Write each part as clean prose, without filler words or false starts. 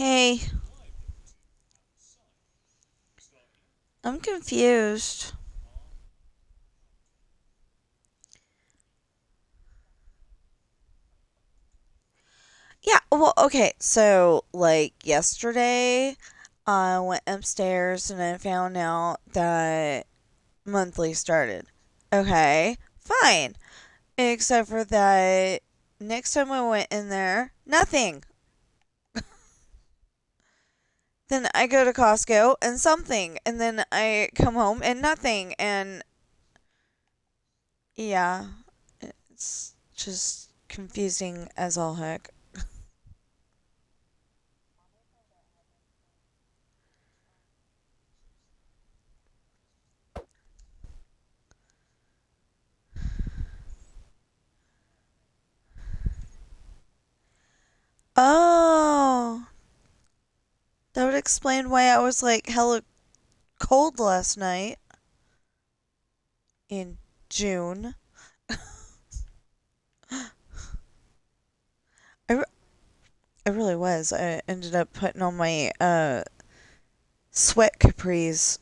Hey, I'm confused. Yeah, well, okay, so like yesterday, I went upstairs and I found out that monthly started. Okay, fine. Except for that next time I went in there, nothing. Then I go to Costco and something, and then I come home and nothing, and yeah, it's just confusing as all heck. Oh, that would explain why I was like hella cold last night in June. I, re- I really was. I ended up putting on my sweat capris.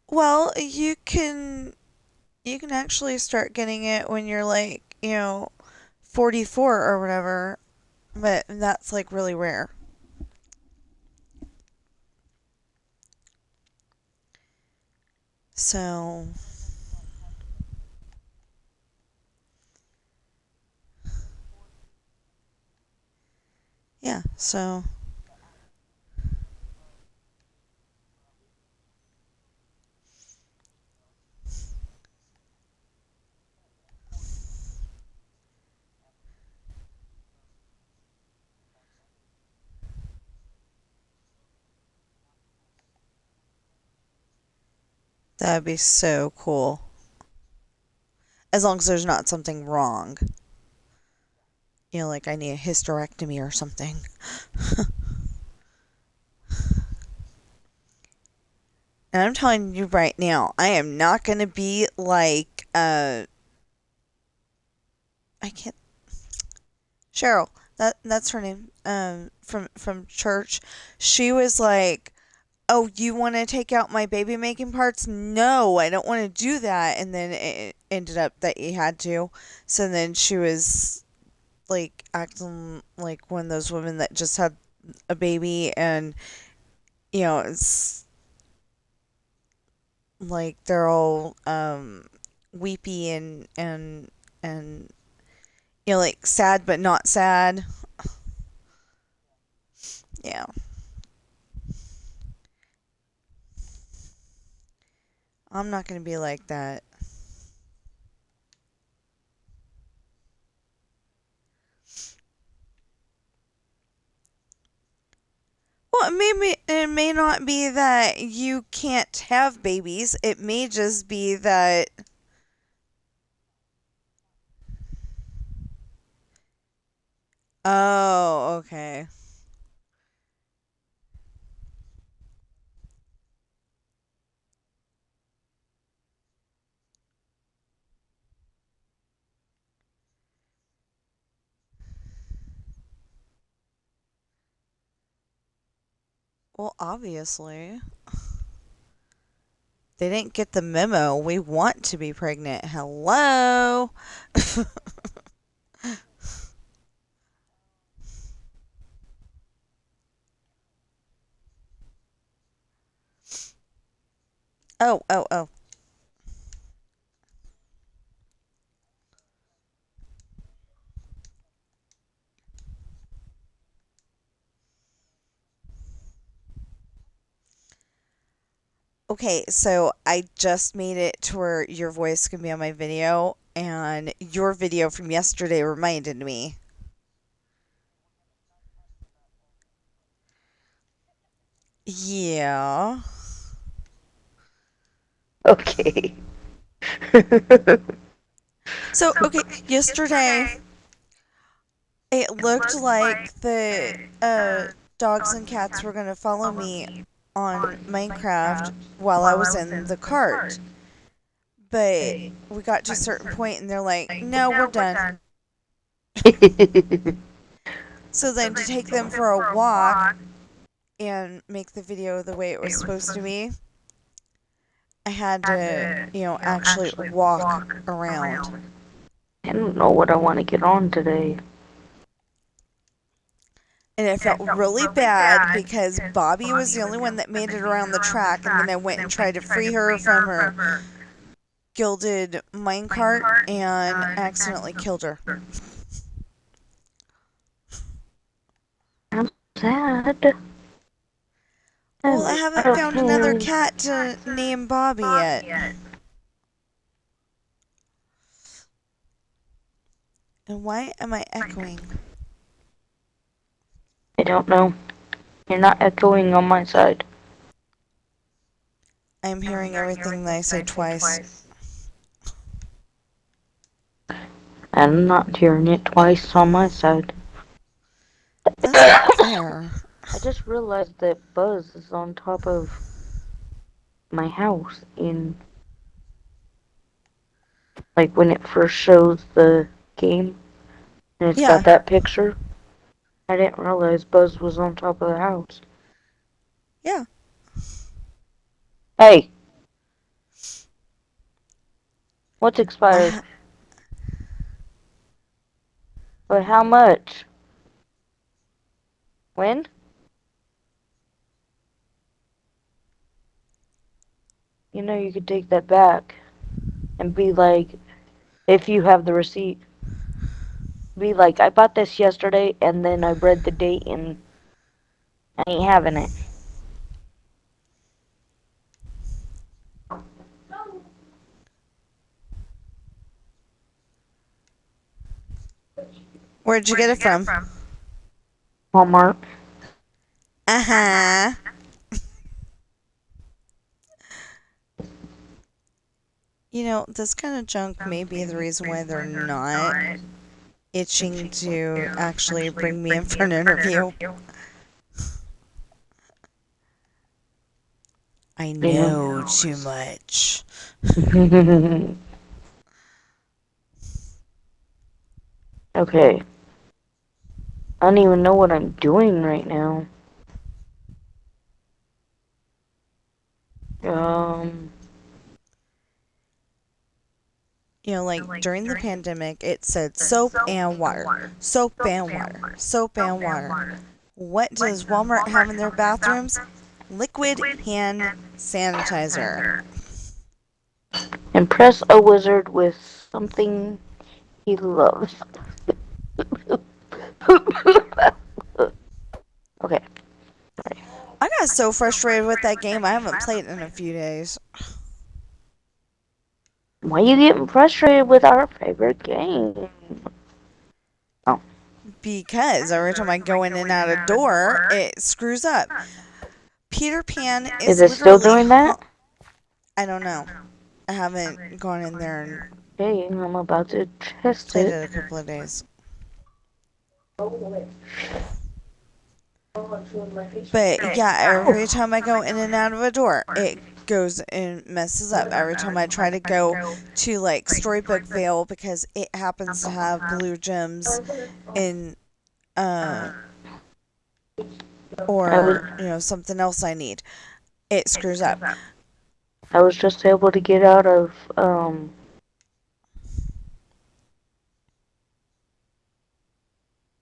Well, you can actually start getting it when you're like, 44 or whatever, but that's like really rare. So, yeah, so that'd be so cool. As long as there's not something wrong. Like I need a hysterectomy or something. And I'm telling you right now, I am not going to be like, I can't, Cheryl, that's her name, from church. She was like, oh, you want to take out my baby making parts? No, I don't want to do that. And then it ended up that you had to. So then she was like acting like one of those women that just had a baby and, it's like they're all weepy and like sad but not sad. Yeah. I'm not going to be like that. Well, maybe it may not be that you can't have babies. It may just be that. Oh, okay. Well, obviously. They didn't get the memo. We want to be pregnant. Hello. Oh, oh, oh. Okay, so I just made it to where your voice can be on my video, and your video from yesterday reminded me. Yeah. Okay. So, okay, yesterday it looked like the dogs and cats were going to follow me on Minecraft while I was in the cart. but we got to a certain point and they're like, no, we're done. So then to take them for a walk and make the video the way it was supposed to be, I had to, actually walk around. I don't know what I want to get on today. And it felt really bad because Bobby was the only one that made it around the track, and then I went and tried to free her from her gilded minecart and accidentally killed her. I'm sad. Well, I haven't found another cat to name Bobby yet. And why am I echoing? I don't know. You're not echoing on my side. I'm hearing everything that I say twice. I'm not hearing it twice on my side. That's not fair. I just realized that Buzz is on top of my house in, like, when it first shows the game and it's Yeah. got that picture. I didn't realize Buzz was on top of the house. Yeah. Hey! What's expired? But how much? When? You know you could take that back and be like, if you have the receipt, be like, I bought this yesterday and then I read the date and I ain't having it. Where'd you get it from? Walmart. Uh-huh. This kind of junk may be the reason why they're not itching to actually bring me in for an interview. I know too much. Okay. I don't even know what I'm doing right now. During the pandemic, it said soap and water, soap and water, soap and water. What does Walmart have in their bathrooms? Liquid hand sanitizer. Impress a wizard with something he loves. Okay. I got so frustrated with that game, I haven't played it in a few days. Why are you getting frustrated with our favorite game? Oh. Because every time I go in and out a door, it screws up. Peter Pan Is is it still literally... doing that? I don't know. I haven't gone in there and Okay, I'm about to test played it. it a couple of days. But yeah, every time I go in and out of a door, it goes and messes up. Every time I try to go to like Storybook Vale because it happens to have blue gems in or something else I need, it screws up. I was just able to get out of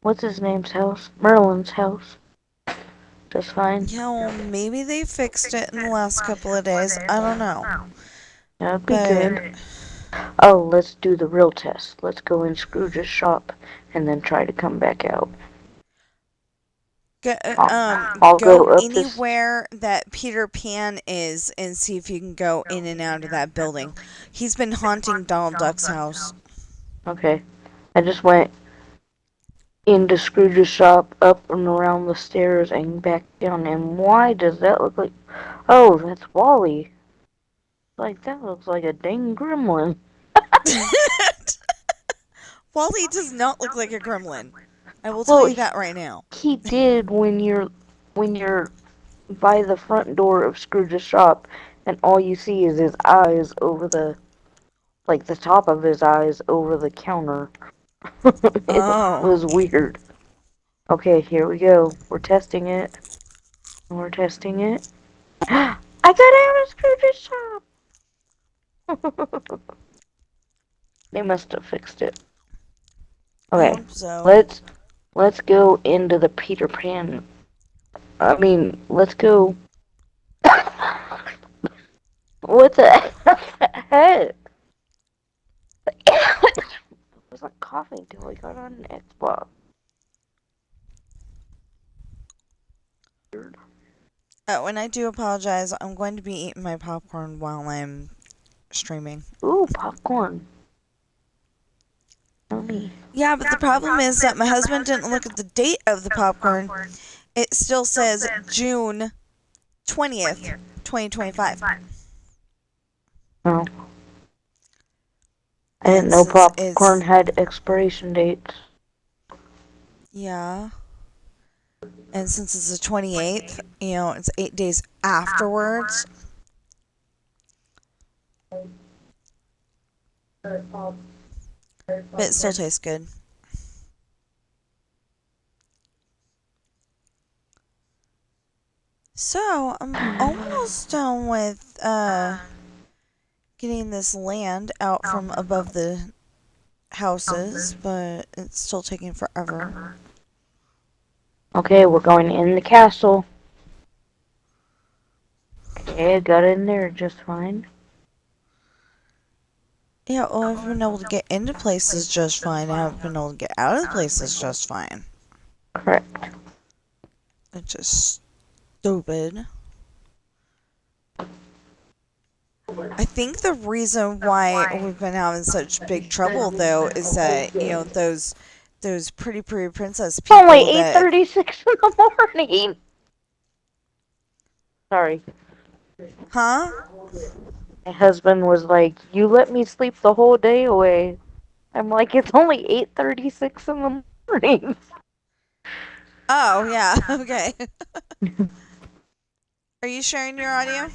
what's his name's house? Merlin's house. Just fine. Yeah, well, maybe they fixed it in the last couple of days. I don't know. That'd be good. Oh, let's do the real test. Let's go in Scrooge's shop and then try to come back out. Go anywhere that Peter Pan is and see if you can go in and out of that building. He's been haunting Donald Duck's house. Okay. I just went into Scrooge's shop, up and around the stairs, and back down. And why does that look like... Oh, that's Wally. Like, that looks like a dang gremlin. Wally does not look like a gremlin. I will tell you that right now. He did when you're by the front door of Scrooge's shop, and all you see is his eyes over the like the top of his eyes over the counter. It Oh. was weird. Okay, here we go. We're testing it. We're testing it. I got out of Scrooge's shop. They must have fixed it. I Okay, hope so. let's let's go into the Peter Pan. I mean, let's go. What the heck? I was like coughing till I got on an Xbox. Oh, and I do apologize. I'm going to be eating my popcorn while I'm streaming. Ooh, popcorn. Yummy. Yeah, but the problem is that my husband didn't look at the date of the popcorn. It still says June 20th, 2025. Oh, I didn't And know since popcorn had expiration dates. yeah, and since it's the 28th, it's 8 days afterwards. But it still tastes good. So, I'm almost done with getting this land out from above the houses, but it's still taking forever. Okay, we're going in the castle. Okay, I got in there just fine. Yeah, well, I've been able to get into places just fine. I haven't been able to get out of the places just fine. Correct. It's just stupid. I think the reason why we've been having such big trouble, though, is that, those pretty princess It's only people that... 8:36 in the morning. Sorry. Huh? My husband was like, "You let me sleep the whole day away." I'm like, "It's only 8:36 in the morning." Oh, yeah, okay. Are you sharing your audio?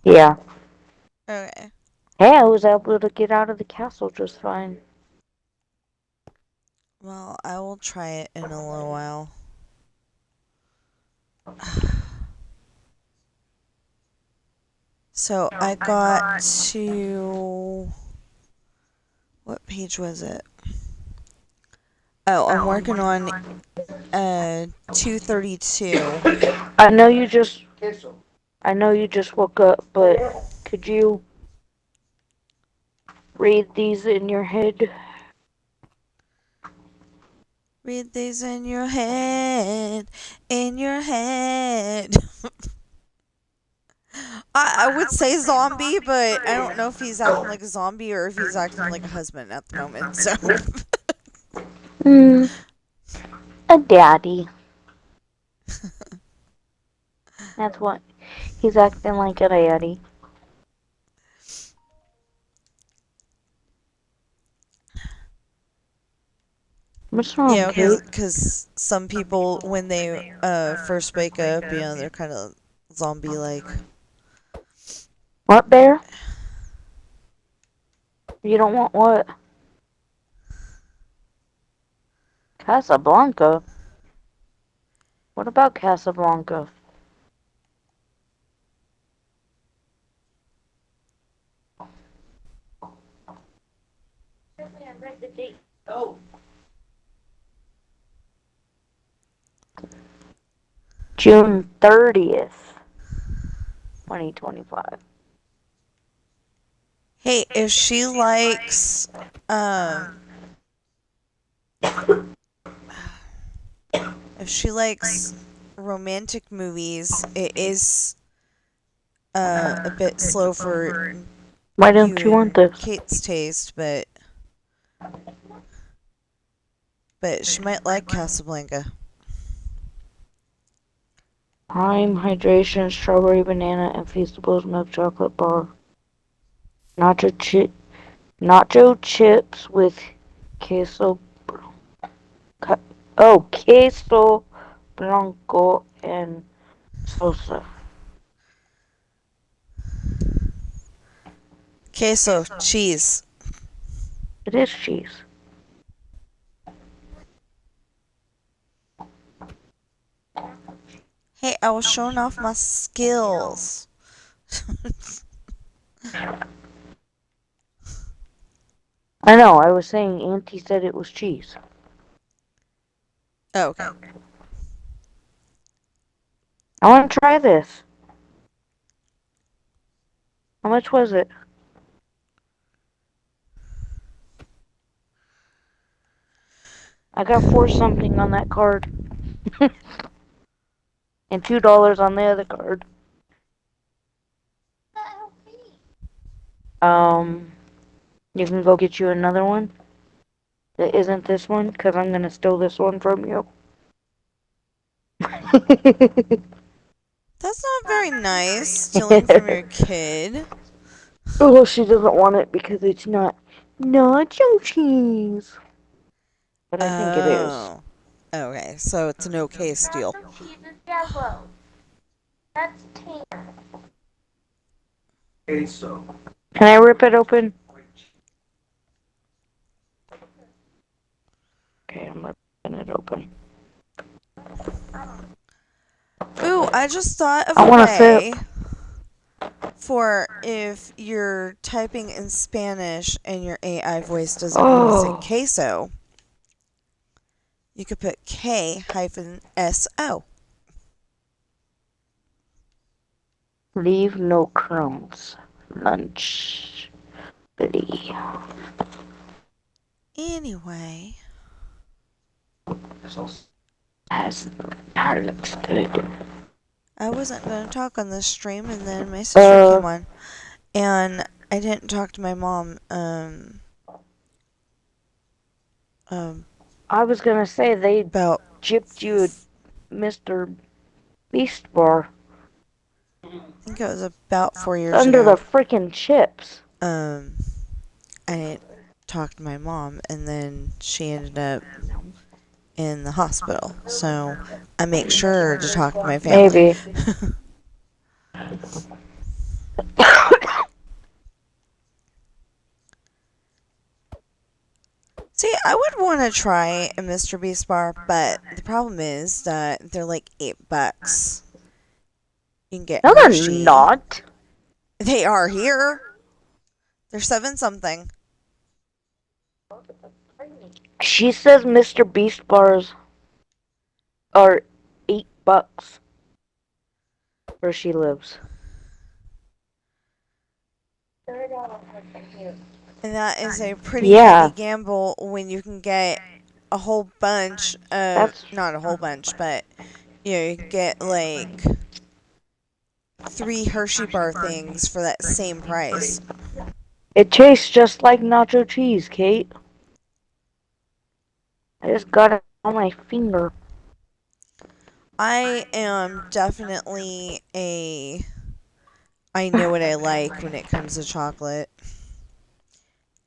Yeah. Okay. Hey, I was able to get out of the castle just fine. Well, I will try it in a little while. So, I got to... What page was it? Oh, I'm working on 232. I know you just I know you just woke up, but could you read these in your head? Read these in your head, in your head. I would say zombie, but I don't know if he's acting like a zombie or if he's acting like a husband at the moment, so. Hmm, a daddy. That's what he's acting like a daddy. What's wrong, Kate? Because some people, when they first wake up, they're kind of zombie-like. What, Bear? You don't want what? Casablanca? What about Casablanca? June 30th, 2025. Hey, if she likes, if she likes romantic movies, it is a bit slow for Why you don't you want and this? Kate's taste, but she might like Casablanca. Prime hydration, strawberry banana, and Feastables milk chocolate bar. Nacho chip, nacho chips with queso. Queso blanco and salsa. Queso, cheese. It is cheese. Hey, I was showing off my skills. I know, I was saying Auntie said it was cheese. Oh, okay. I want to try this. How much was it? I got 4 something on that card. And $2 on the other card. Um, you can go get you another one that isn't this one, because I'm going to steal this one from you. That's not very nice, stealing from your kid. Oh, she doesn't want it because it's not nacho cheese. But I think it is. Oh. Okay, so it's an okay steal. Nacho cheese is yellow. That's tan. Can I rip it open? Okay, I'm ripping it open. Ooh, I just thought of I a want a sip. way for if you're typing in Spanish and your AI voice doesn't want to say Oh, queso, you could put K-SO. leave no crumbs. Lunch. Buddy. Anyway, That looks good. I wasn't going to talk on this stream, and then my sister Uh, came on, and I didn't talk to my mom. Um, I was gonna say they about gypped you a Mr. Beast bar. I think it was about 4 years Under the ago. freaking chips. Um, I didn't talk to my mom, and then she ended up in the hospital. So I make sure to talk to my family. Maybe. See, I would want to try a Mr. Beast bar, but the problem is that they're like $8. You can get No, they're Hershey. not. They are here. They're 7 something. She says Mr. Beast bars are $8 where she lives. And that is a pretty heavy Yeah, gamble when you can get a whole bunch of, that's. not a whole bunch, but you can get like 3 Hershey bar things for that same price. It tastes just like nacho cheese, Kate. I just got it on my finger. I am definitely I know what I like when it comes to chocolate.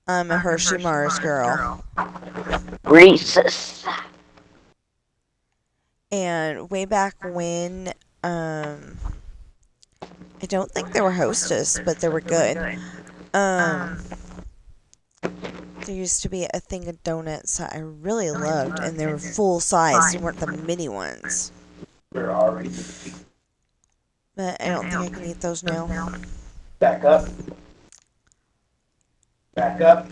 I'm a Hershey Mars girl. Reese's. And way back when, I don't think they were Hostess, but they were good. There used to be a thing of donuts that I really loved, and they were full size. They weren't the mini ones. But I don't think I can eat those now. Back up. Back up.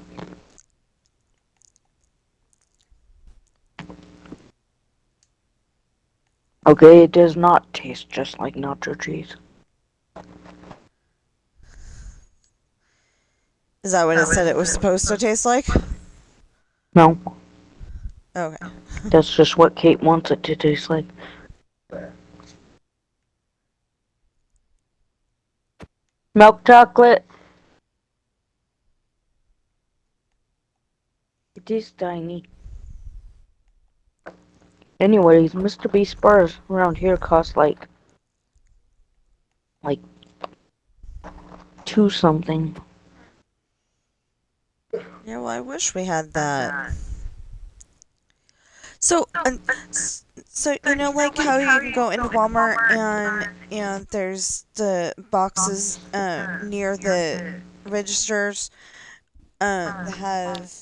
Okay, it does not taste just like nacho cheese. Is that what it said it was supposed to taste like? No, Okay. that's just what Kate wants it to taste like. Milk chocolate. It is tiny. Anyways, Mr. Beast bars around here cost like 2 something. Yeah, well, I wish we had that. So, like how you can go into Walmart and there's the boxes near the registers that have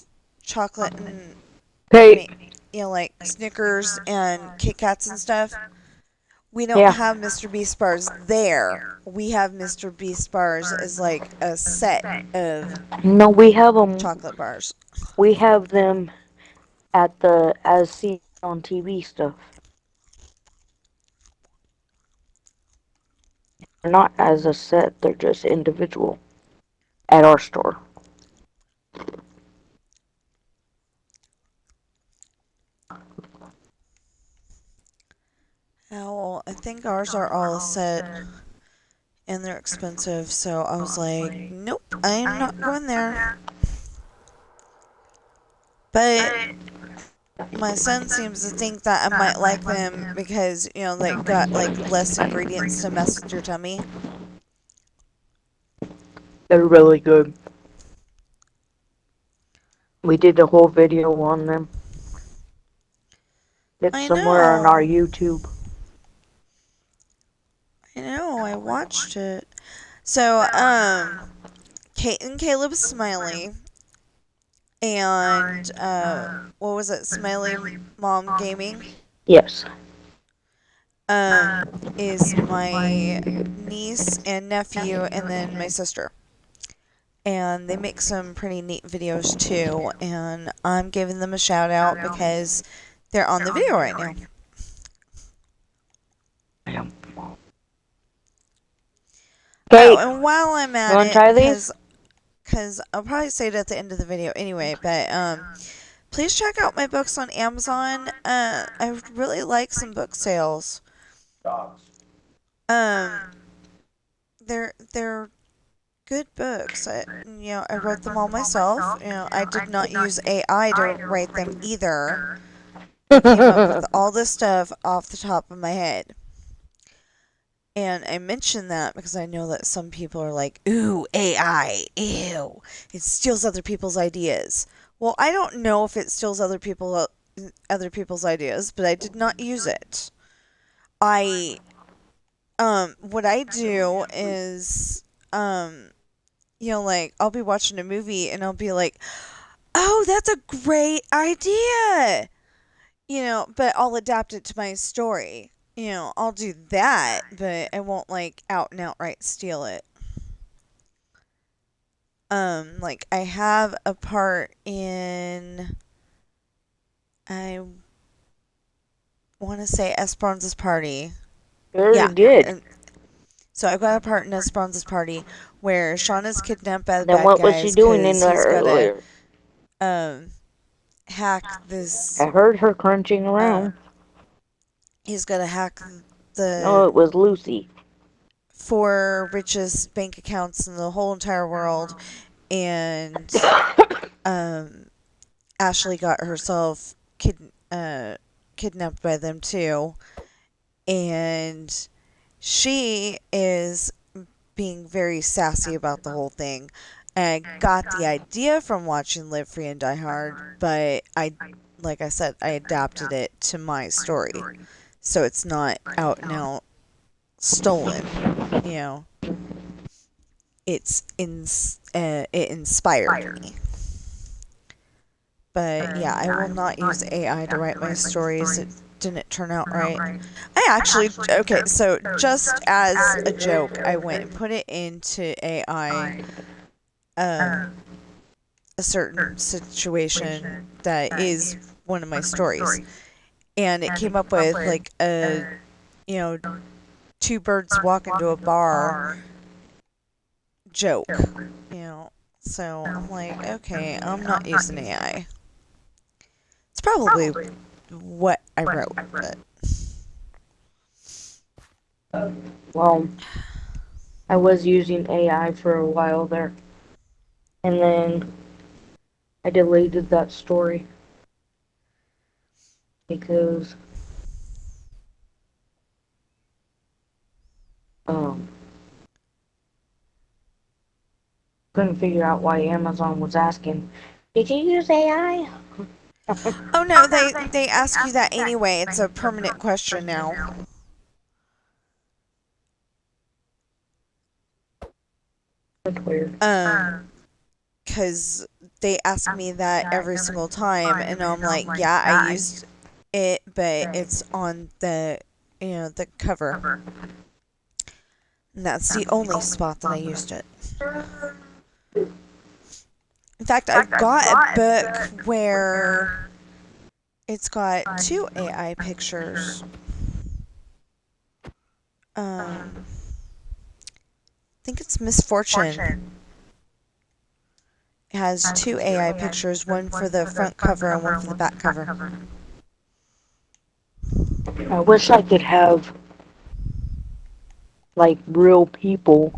chocolate and Hey, like Snickers and Kit Kats and stuff. We don't yeah. have Mr. Beast bars there. We have Mr. Beast bars as like a set of No, we have them. chocolate bars. We have them at the as seen on TV stuff. They're not as a set. They're just individual at our store. Oh, well, I think ours are all a set and they're expensive, so I was like, nope, I'm not going there. But my son seems to think that I might like them because, they got like less ingredients to mess with your tummy. They're really good. We did a whole video on them. It's I somewhere on our know. YouTube. I know, I watched it. So, Kate and Caleb Smiley and what was it? Smiley Mom Gaming Yes. um is my niece and nephew and then my sister. And they make some pretty neat videos too, and I'm giving them a shout out because they're on the video right now. Oh, Okay, and while I'm you at wanna it, try these? because I'll probably say it at the end of the video anyway, but please check out my books on Amazon. I really like some book sales. Dogs. Um, they're good books. I wrote them all myself. I did not use AI to write them either. I came up with all this stuff off the top of my head. And I mention that because I know that some people are like, ooh, AI, ew, it steals other people's ideas. Well, I don't know if it steals other people's ideas, but I did not use it. I what I do is like I'll be watching a movie and I'll be like, "Oh, that's a great idea." But I'll adapt it to my story. I'll do that, but I won't like out and outright steal it. Like I have a part in I want to say Esperanza's party. Very Yeah, good. and so I've got a part in Esperanza's party where Shauna's kidnapped by the Then bad what was she guys doing in because there earlier? um hack this. I heard her crunching around. He's got to hack No, the it was Lucy. four richest bank accounts in the whole entire world, and um, Ashley got herself kidnapped by them too, and she is being very sassy about the whole thing. I got the idea from watching Live Free and Die Hard, but like I said, I adapted it to my story, so it's not out and out stolen. You know, it inspired me. But yeah, I will not use AI to write my stories. It didn't turn out right. I actually, okay, so just as a joke, I went and put it into AI, a certain situation that is one of my stories. And it came up with like you know, two birds walk into a bar joke, So I'm like, okay, I'm not using AI. It's probably what I wrote, but Well, I was using AI for a while there. And then I deleted that story because um couldn't figure out why Amazon was asking, "Did you use AI?" oh no, they ask you that anyway. It's a permanent question now. That's weird. Um, because they ask me that every single time, and I'm like, yeah, I used it, but it's on the cover. And that's the only spot that I used it. In fact, I've got a book where it's got two AI pictures. I think it's Misfortune. It has two AI pictures, one for the front cover and one for the back cover. I wish I could have like real people,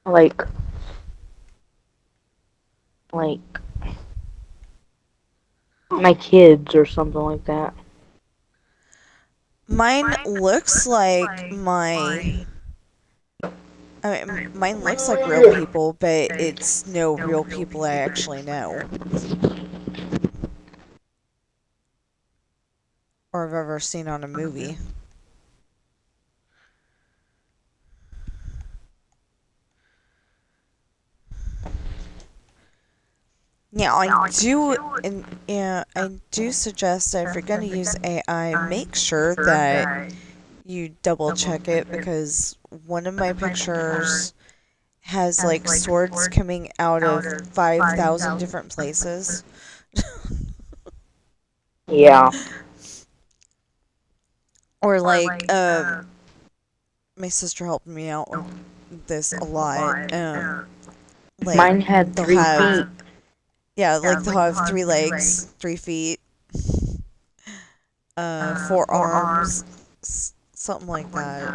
like like my kids or something like that. Mine looks like mine looks like real people, but it's no real people I actually know or have ever seen on a movie. Yeah, I do suggest that if you're going to use AI, make sure that you double check it, because one of my pictures has like swords coming out of 5,000 different places. Yeah. Or like my sister helped me out with this a lot. Like Mine had they'll 3 feet. have like they'll have 3 legs, 3 feet, 4 arms, something like that.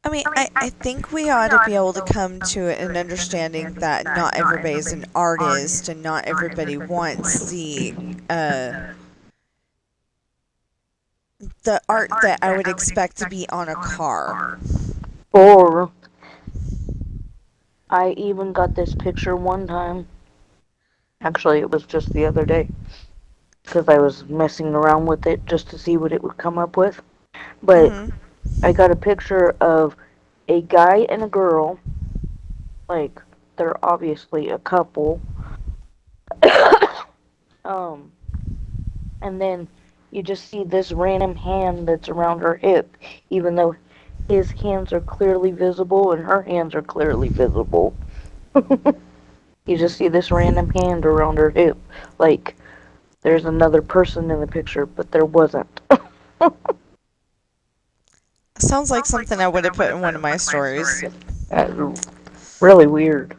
I mean, I think we ought to be able to come to an understanding that not everybody's an artist and not everybody wants the art that I would expect to be on a car. Or I even got this picture one time. Actually, it was just the other day because I was messing around with it just to see what it would come up with. But Mm-hmm. I got a picture of a guy and a girl, like they're obviously a couple. um, and then you just see this random hand that's around her hip, even though his hands are clearly visible and her hands are clearly visible. You just see this random hand around her hip, like there's another person in the picture, but there wasn't. Sounds like something I would have put in one of my stories. That's really weird.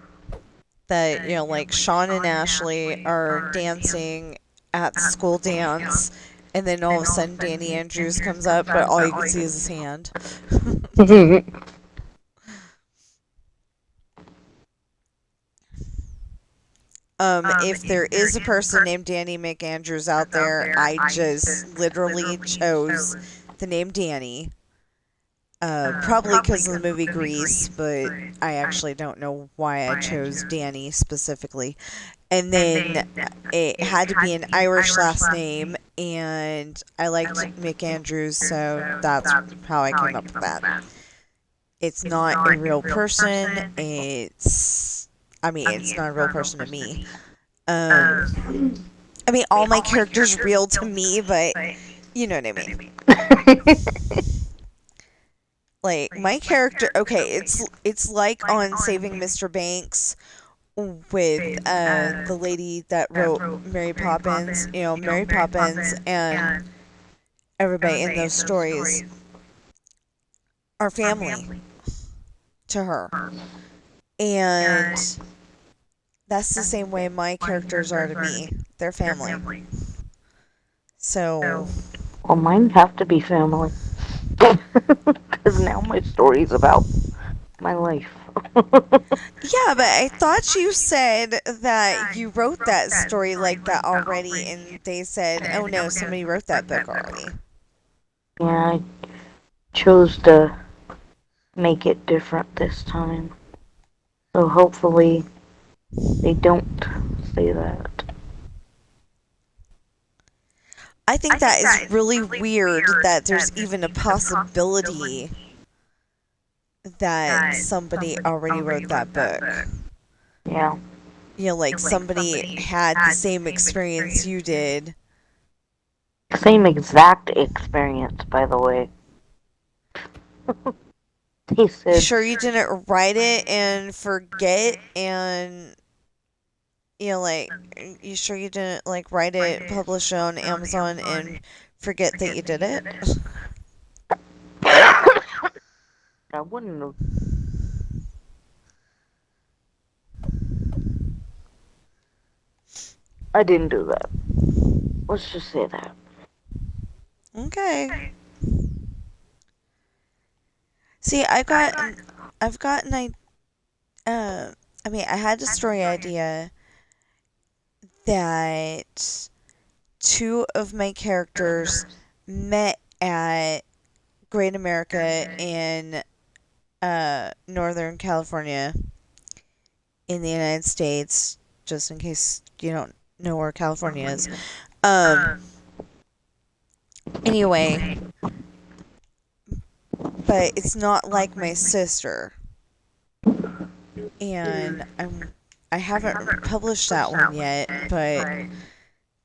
That, like Sean and Ashley are dancing at the school dance, and then all of a sudden Danny Andrews comes up, but all you can see is his hand. If there is a person named Danny McAndrews out there, I just literally chose the name Danny. Probably because of the movie Grease, but I actually don't know why I chose Danny specifically. And then it had to be an Irish last name, and I liked McAndrews, so that's how I came up with that. It's not a real person. It's not a real person to me. All my characters real to me, but you know what I mean. Like my character, okay, it's like on Saving Mr. Banks with the lady that wrote Mary Poppins. Mary Poppins and everybody in those stories are family to her, and that's the same way my characters are to me. They're family. So Well, mine have to be family. Because now my story's about my life. yeah, but I thought you said that you wrote that story like that already, and they said, "Oh no, somebody wrote that book already." Yeah, I chose to make it different this time. So hopefully they don't say that. I think that is really weird that there's even a possibility that somebody already wrote that book. Yeah. Like somebody had the same experience you did. Same exact experience, by the way. He You said, sure you didn't write it and forget and like you sure you didn't like write it, publish it on Amazon and forget that you did it? I wouldn't have. I didn't do that. Let's just say that. Okay. See, I've got an I mean, I had a story idea that two of my characters met at Great America in Northern California in the United States, just in case you don't know where California is. Um, anyway, but it's not like my sister, and I haven't published that one yet, but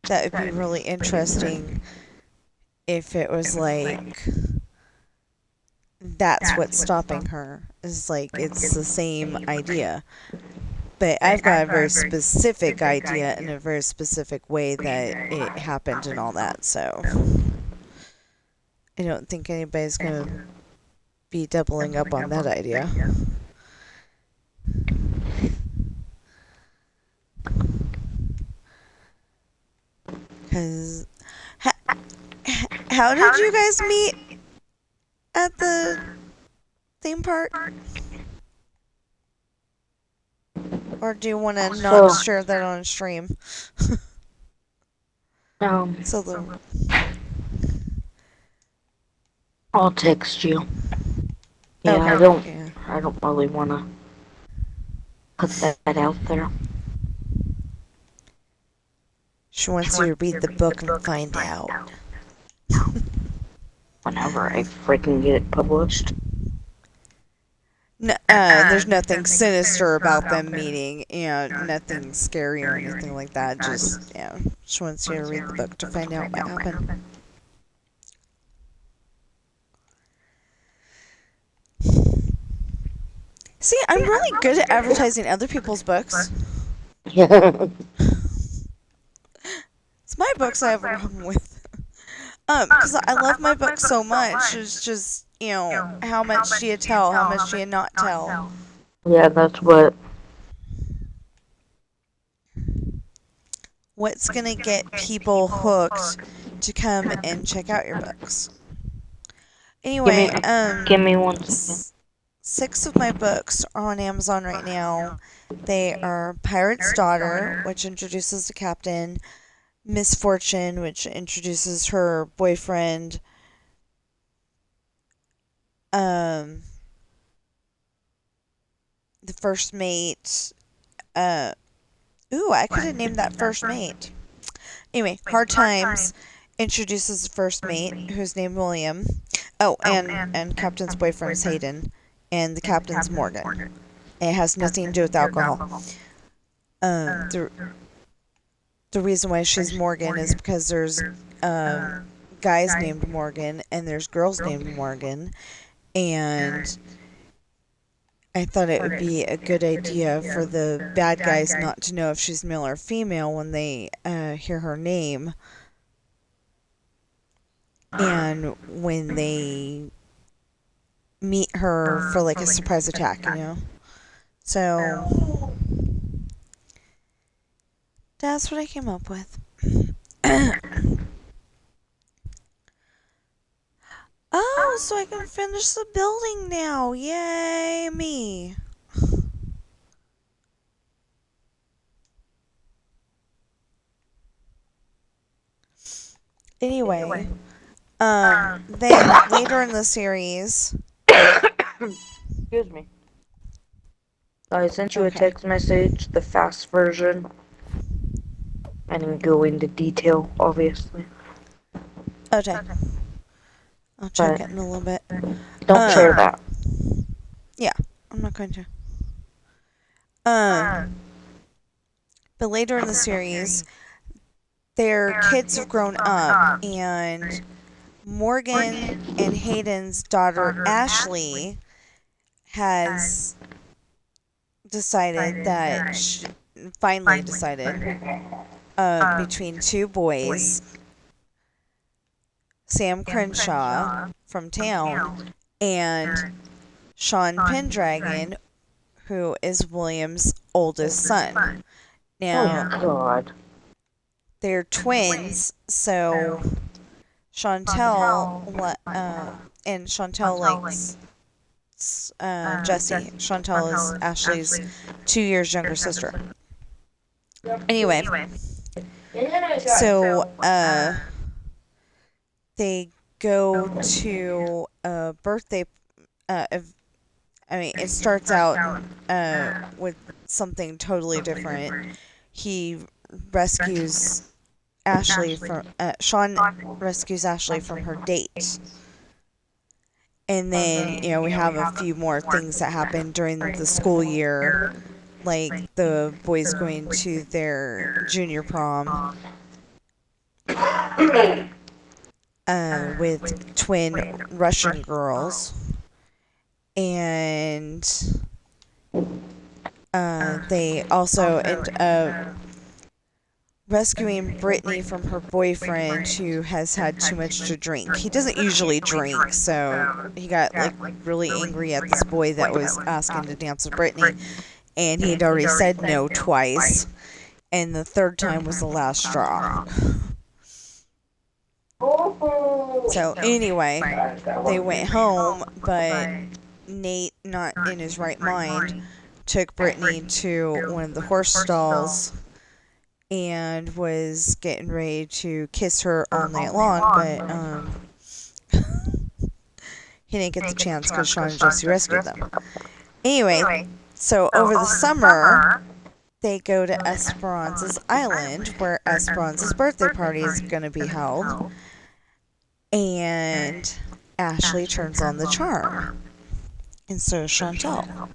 that would be really interesting if it was like that's what's stopping her. Is like it's the same idea. But I've got a very specific idea and a very specific way that it happened and all that, so I don't think anybody's gonna be doubling up on that idea. Cause how did you guys meet at the theme park? Or do you want to not So, share that on stream? um, So the I'll text you. Yeah, okay, yeah. I don't really want to put that out there. She wants you to read the book and find out. Whenever I freaking get it published. There's nothing sinister about them meeting, nothing scary or anything like that. Just, she wants you to read the book to find out what happened. See, I'm really good at advertising other people's books. Yeah. It's my books I have a problem with. Because I love my books so much. It's just, how much do you tell? How much do you not tell? Yeah, that's what. What's gonna get people hooked to come and check out your books? Anyway, Give me 1 second. 6 of my books are on Amazon right now. They are Pirate's Daughter, which introduces the captain, Misfortune, which introduces her boyfriend, the first mate. I could have named that first mate. Anyway, Hard Times introduces the first mate, who's named William. Oh, and Captain's boyfriend is Hayden, and the captain's Morgan. It has nothing to do with alcohol. The reason why she's Morgan is because there's guys named Morgan and there's girls named Morgan, and I thought it would be a good idea for the bad guys not to know if she's male or female when they hear her name, and when they meet her for like a surprise attack, So that's what I came up with. Oh, so I can finish the building now. Yay, me. Anyway, then later in the series. Excuse me. I sent you a Okay. text message, the fast version. I didn't go into detail, obviously. Okay. I'll check But it in a little bit. don't share Um, that. yeah, I'm not going to. Um, but later in the series, their kids have grown up, and Morgan and Hayden's daughter Ashley has decided that finally decided between two boys, Sam Crenshaw from town and Sean Pendragon, who is William's oldest son. Oh Now, God. they're twins, so Chantel and Chantel likes Jessie. Chantel is Ashley's 2 years younger sister. Anyway, so they go to a birthday. It starts out with something totally different. He rescues Ashley from Sean rescues Ashley from her date. And then, we have a few more things that happen during the school year, like the boys going to their junior prom with twin Russian girls. And they also end up rescuing Brittany from her boyfriend who has had too much to drink. He doesn't usually drink, so he got really angry at this boy that was asking to dance with Brittany, and he had already said no twice, and the third time was the last straw. So anyway, they went home, but Nate, not in his right mind, took Brittany to one of the horse stalls and was getting ready to kiss her all night long, but he didn't get the chance because Sean and Jesse rescued them. Anyway, so over the summer, they go to Esperanza's island, where Esperanza's birthday party is going to be held, and Ashley turns on the charm, and so does Chantel.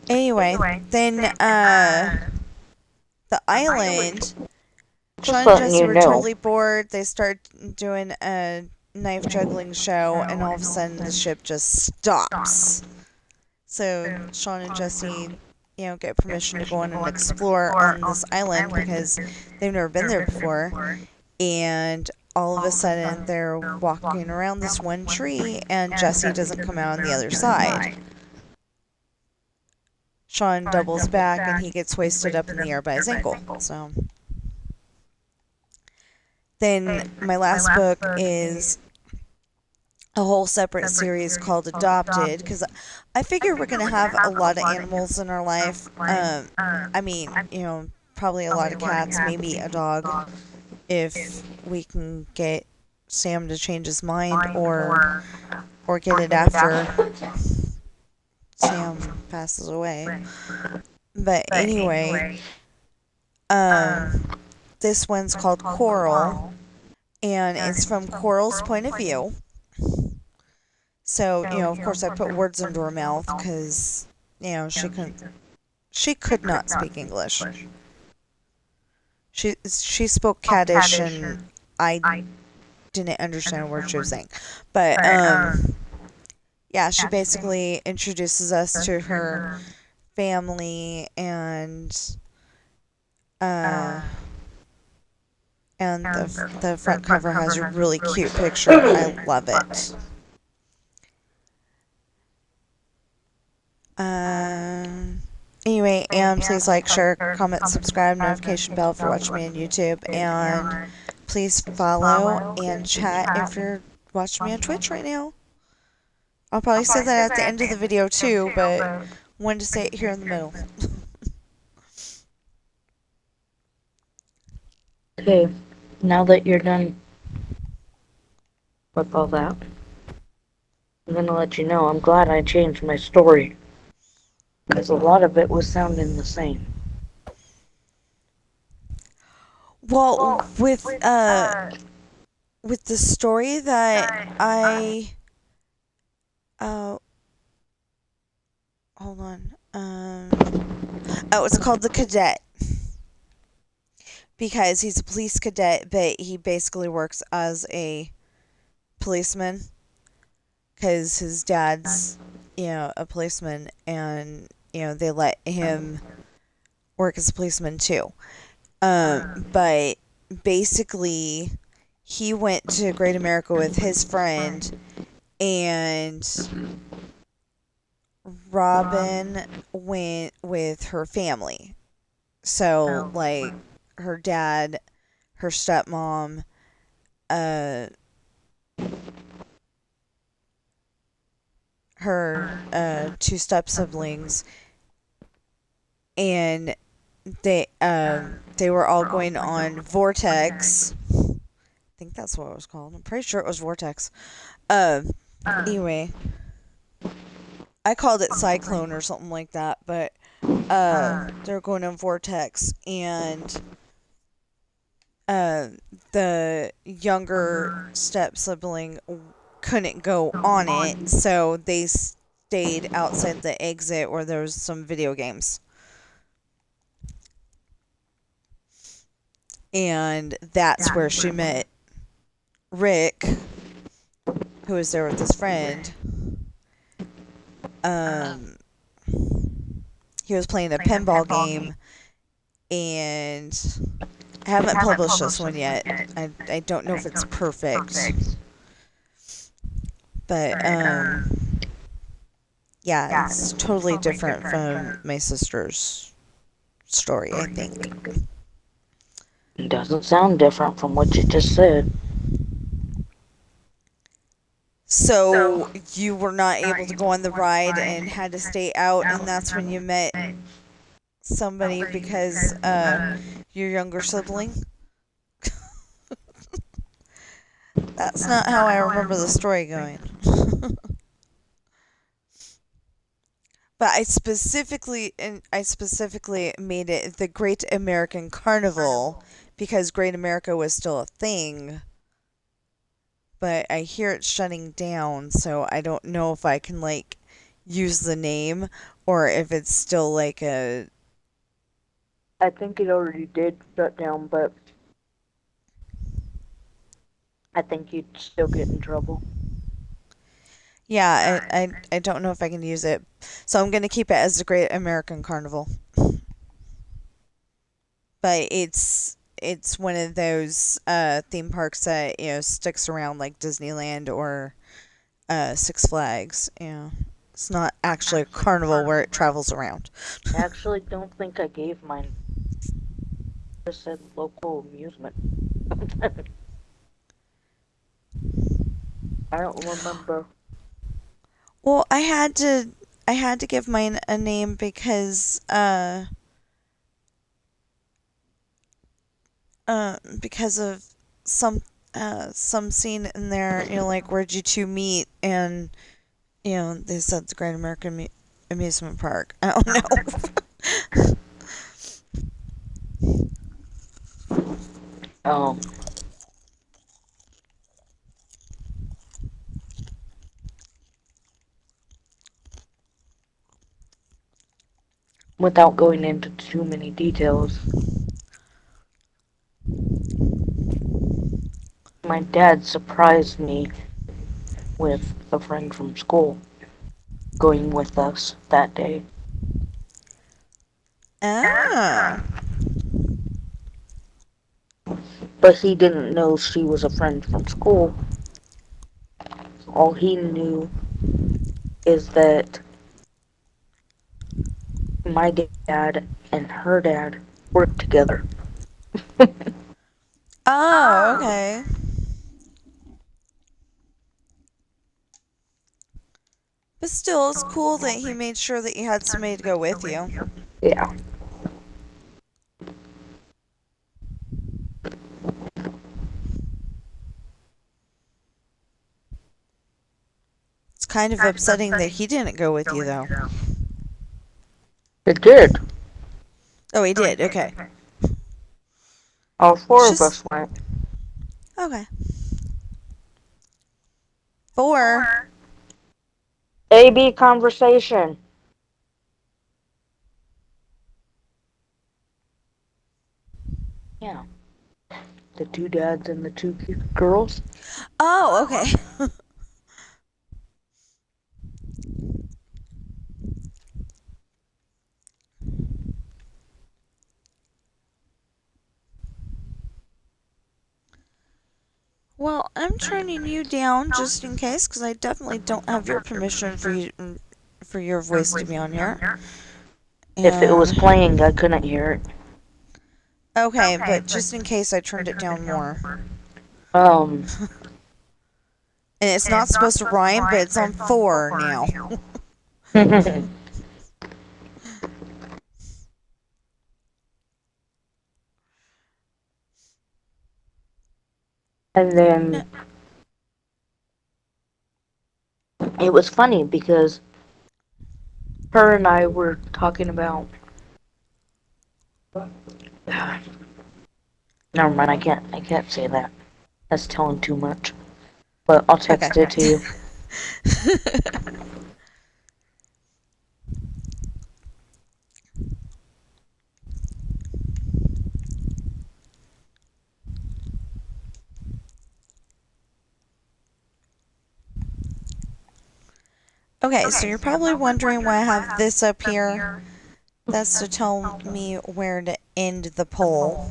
Anyway, then the island, Just Sean and letting Jesse you were know. totally bored. They start doing a knife juggling show, and all of a sudden the ship just stops. So Sean and Jesse, get permission to go on and explore on this island because they've never been there before. And all of a sudden they're walking around this one tree, and Jesse doesn't come out on the other side. Sean doubles back, and he gets hoisted up in the air by his ankle. So then my last book is a whole separate series called Adopted, because I figure we're going to have a lot of animals in our life. Probably a lot of cats, maybe a dog, if we can get Sam to change his mind or get it after Sam passes away. But anyway, this one's called Coral, and it's from Coral's point of view. So, of course I put words into her mouth because, she could not speak English. She spoke Caddish, and I didn't understand a word she was saying. But, yeah, she basically introduces us to her family, and the front cover has a really cute picture. I love it. Anyway, and please like, share, comment, subscribe, notification bell if you're watching me on YouTube, and please follow and chat if you're watching me on Twitch right now. I'll probably say that at the end of the video too, but wanted to say it here in the middle. Okay, now that you're done with all that, I'm gonna let you know I'm glad I changed my story. Because a lot of it was sounding the same. Well, with with the story that I uh hold on. Oh, it's called The Cadet because he's a police cadet, but he basically works as a policeman because his dad's, a policeman, and they let him work as a policeman too. But basically, he went to Great America with his friend, and Robin went with her family. So, like, her dad, her stepmom, uh, her two step siblings, and they were all going on Vortex. I think that's what it was called. I'm pretty sure it was Vortex. Um, anyway, I called it Cyclone or something like that, but they're going on Vortex, and uh, the younger step sibling couldn't go on it, so they stayed outside the exit where there was some video games. And that's where she met Rick, who was there with his friend. Um, he was playing a pinball game, and I haven't published this one yet. I don't know if it's perfect, but yeah, it's totally different from my sister's story, I think. It doesn't sound different from what you just said. So you were not able to go on the ride and had to stay out, and that's when you met somebody because your younger sibling? That's not how I remember the story going. But I specifically made it the Great American Carnival because Great America was still a thing. But I hear it's shutting down, so I don't know if I can like use the name or if it's still like a I think it already did shut down, but I think you'd still get in trouble. yeah, I don't know if I can use it. So I'm going to keep it as the Great American Carnival. But it's one of those theme parks that, sticks around like Disneyland or Six Flags. It's not actually a carnival where it travels around. I actually don't think I gave mine. I just said local amusement. I don't remember. Well, I had to give mine a name because of some scene in there, like where'd you two meet, and they said the Great American Amusement Park. I don't know. Um, without going into too many details, my dad surprised me with a friend from school going with us that day. Oh. But he didn't know she was a friend from school. All he knew is that my dad and her dad worked together. Oh, okay. But still, it's cool that he made sure that you had somebody to go with you. Yeah. It's kind of upsetting that he didn't go with you, though. It did. Oh, he did. Okay. All It's four of just us went. okay. 4. A-B conversation. Yeah. The two dads and the two girls. Oh, okay. Well, I'm turning you down just in case, because I definitely don't have your permission for your voice to be on here. If it was And playing, I couldn't hear it. okay, but just in case, I turned it down more. Um, And it's not supposed to rhyme, but it's on 4 now. and No. then it was funny because her and I were talking about. Never mind. I can't say that. That's telling too much. But I'll Okay. text it to you. Okay, so you're probably wondering why I have this up here. That's to tell me where to end the poll.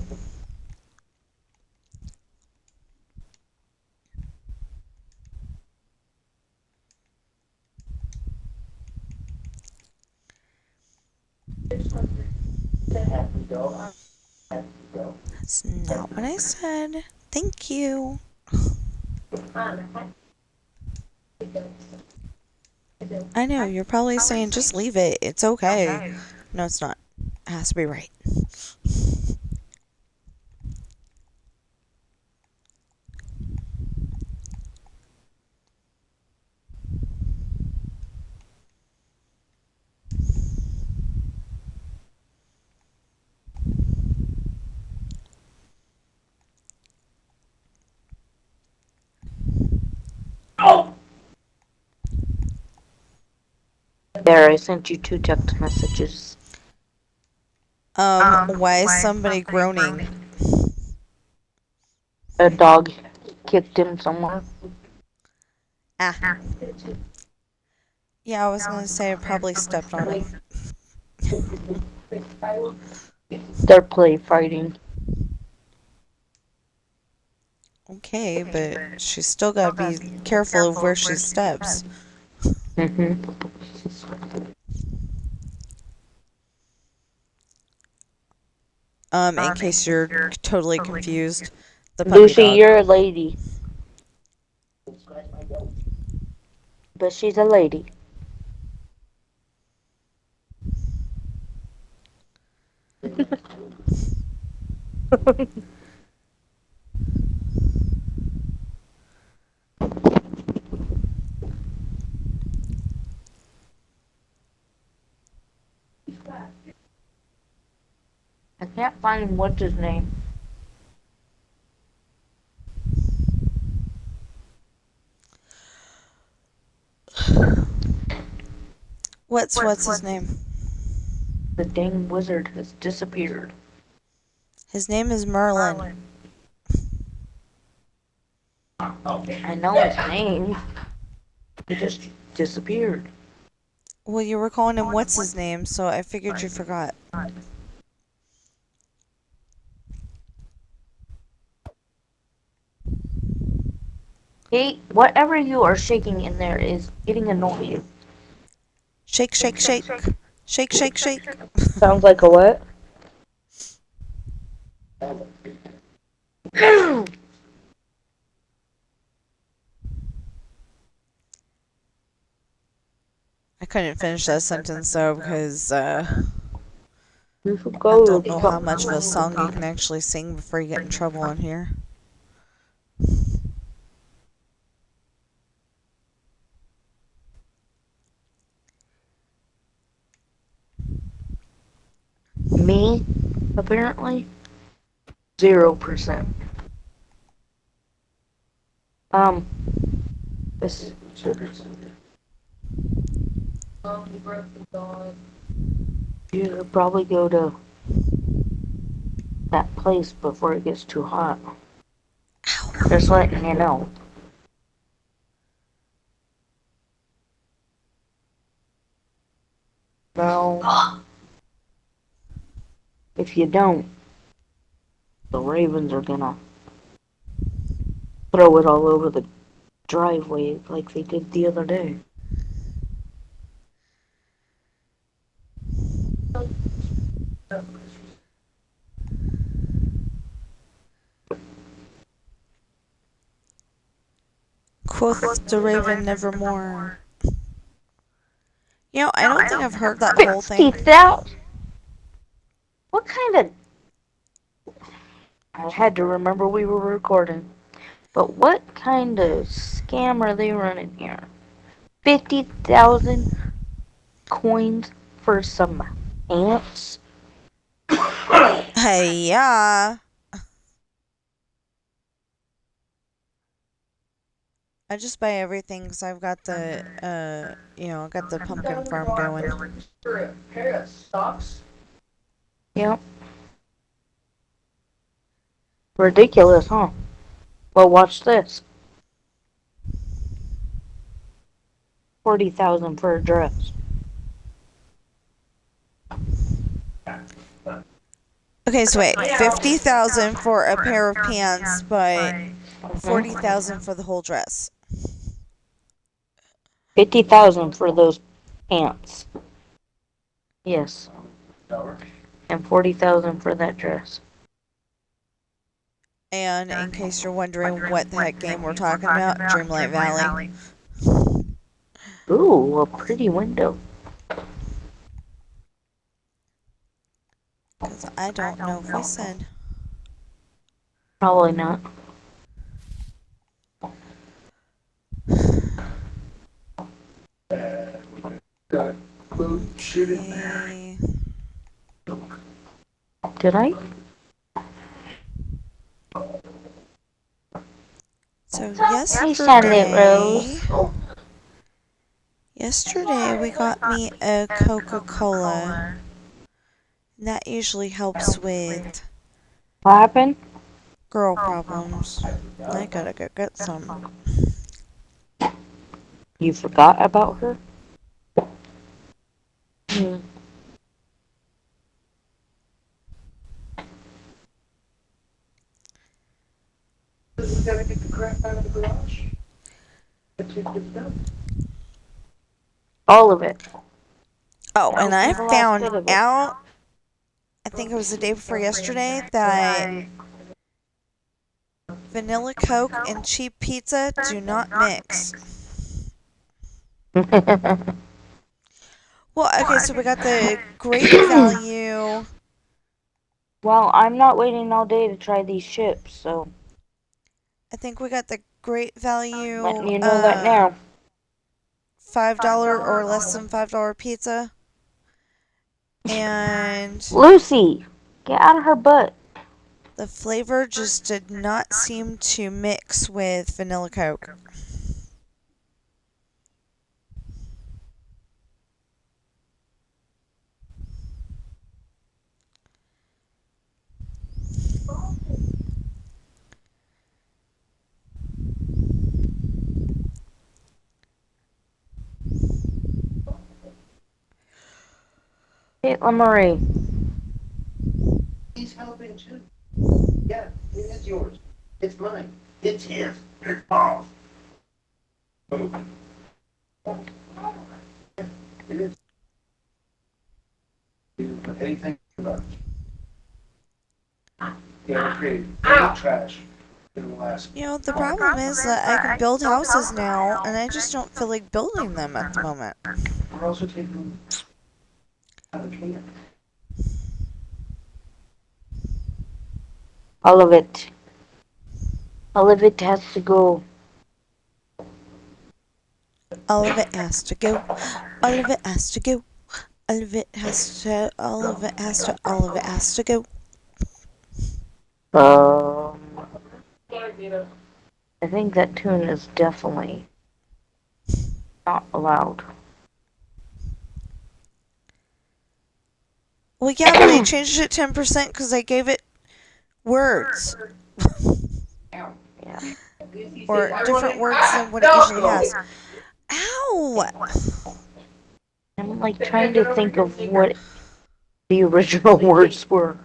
That's not what I said. Thank you. I know, you're probably saying just leave it. It's okay. No, it's not. It has to be right. There, I sent you 2 text messages. Why is somebody groaning? A dog kicked him somewhere. Ah. Yeah, I was gonna say I probably stepped on him. They're play fighting. Okay, but she's still gotta be careful of where she steps. In case you're totally confused, the puppy Lucy, dog. you're a lady. But she's a lady. I can't find what's his name. What's his name? The dang wizard has disappeared. His name is Merlin. I know his name. He just disappeared. Well, you were calling him what's his name, so I figured you forgot. Hey, whatever you are shaking in there is getting annoying. Shake, shake, shake. Shake, shake, shake. Sounds like a what? I couldn't finish that sentence though because You should I go don't to know how much of a song you can actually sing before you get in trouble on here. me, apparently. 0%. Um, This you should probably go to that place before it gets too hot. Just letting you know. No, if you don't, the ravens are gonna throw it all over the driveway like they did the other day. Quoth the raven nevermore. You know, I don't think I've heard that whole thing. 50,000? What kind of. I had to remember we were recording. But what kind of scam are they running here? 50,000 coins for some ants? Hey, yeah. I just buy everything because I've got the, I got the pumpkin farm going. Yep. Ridiculous, huh? Well, watch this. 40,000 for a dress. Okay, so wait, 50,000 for a pair of pants, but 40,000 for the whole dress. 50,000 for those pants. Yes. And 40,000 for that dress. And in case you're wondering what the heck game we're talking about, Dreamlight Valley. Ooh, a pretty window. Because I don't know if we said. Probably not. Okay. Did I? So Hey, Charlotte Rose. yesterday we got me a Coca-Cola. And that usually helps with What happened? girl problems. I gotta go get some. You forgot about her? Hmm. All of it. Oh, and I The last found bit of it. out, I think it was the day before yesterday, that vanilla Coke and cheap pizza do not mix. Well, okay, so we got the great value. Well, I'm not waiting all day to try these chips, so I think we got the great value letting you know that now. $5 or less than $5 pizza. And Lucy, get out of her butt. the flavor just did not seem to mix with vanilla Coke. Caitlin Marie. He's helping too. Yeah, it is yours. It's mine. It's his. It's Paul's. It is. Anything about it. Yeah, okay. Trash. You know, the problem is that I can build houses now, and I just don't feel like building them at the moment. We're also taking out of the can. All of it. All of it has to go. All of it has to go. All of it has to go. All of it has to. All of it has to. All of it has to go. Um, I think that tune is definitely not allowed. Well, yeah, but they changed it 10% because I gave it words. Ow. Yeah. Lucy said, Or I want different it. words than Ah! what it usually has. No! Ow! I'm like trying to think of what the original words were.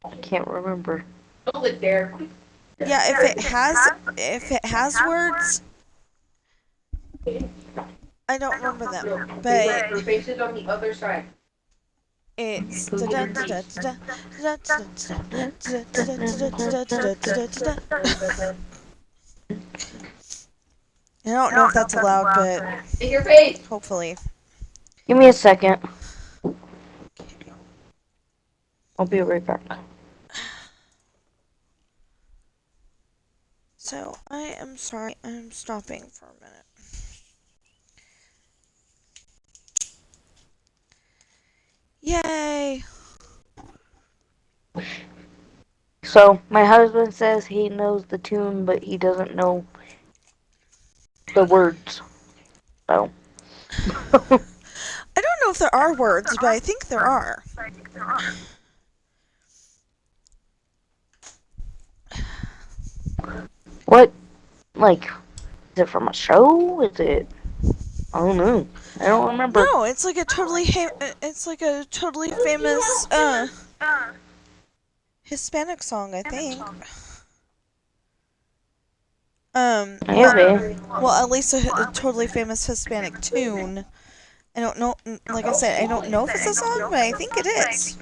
I can't remember. Hold it there. Yeah, if it has words, I don't remember them. No, But face it on the other side. it's da da da da da da da da da da da da da da. I don't know if that's allowed, but In your face! hopefully. Give me a second. Okay. I'll be right back. So I am sorry. I'm stopping for a minute. Yay! So, my husband says he knows the tune, but he doesn't know the words. So. I don't know if there are words, but I think there are. What, like, is it from a show? Is it? I don't know. I don't remember. No, it's like a totally famous Hispanic song, I think. Well, Maybe. at least a totally famous Hispanic tune. I don't know. Like I said, I don't know if it's a song, but I think it is.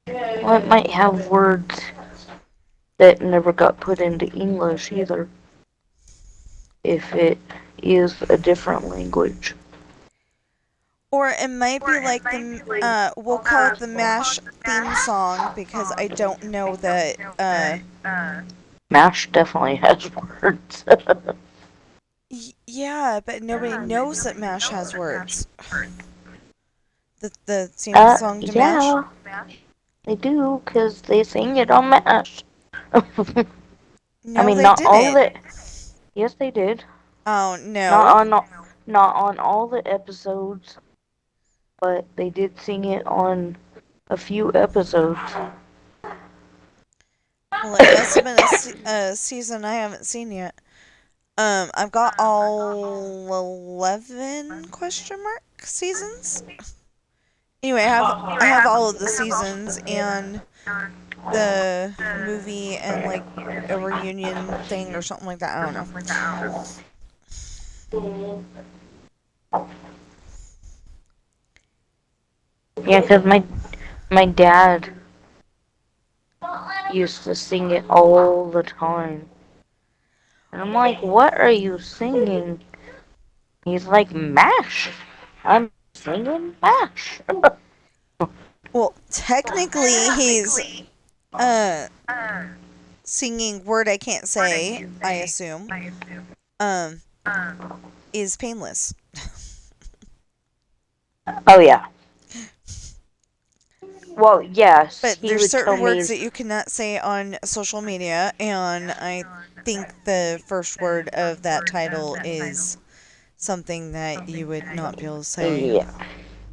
Well, it might have words that never got put into English either. If it is a different language. Or it might be like we'll call it the MASH theme song because I don't know that, MASH definitely has words. yeah, but nobody knows that MASH has words. The song to MASH? Yeah, they do, because they sing it on MASH. I No, mean, they not all of didn't. it. Yes, they did. Oh, Not no. not on all the episodes, but they did sing it on a few episodes. Well, it must have been a season I haven't seen yet. I've got all 11 question mark seasons. Anyway, I have all of the seasons and the movie and like a reunion thing or something like that. I don't know. Yeah, because my dad used to sing it all the time. And I'm like, what are you singing? He's like, MASH. I'm singing MASH. Well, technically he's uh singing Word I Can't Say, I assume. Um is painless. Oh, yeah. Well, yes, But he there's would tell certain me. words that you cannot say on social media, and I think the first word of that title is something that you would not be able to say. Yeah.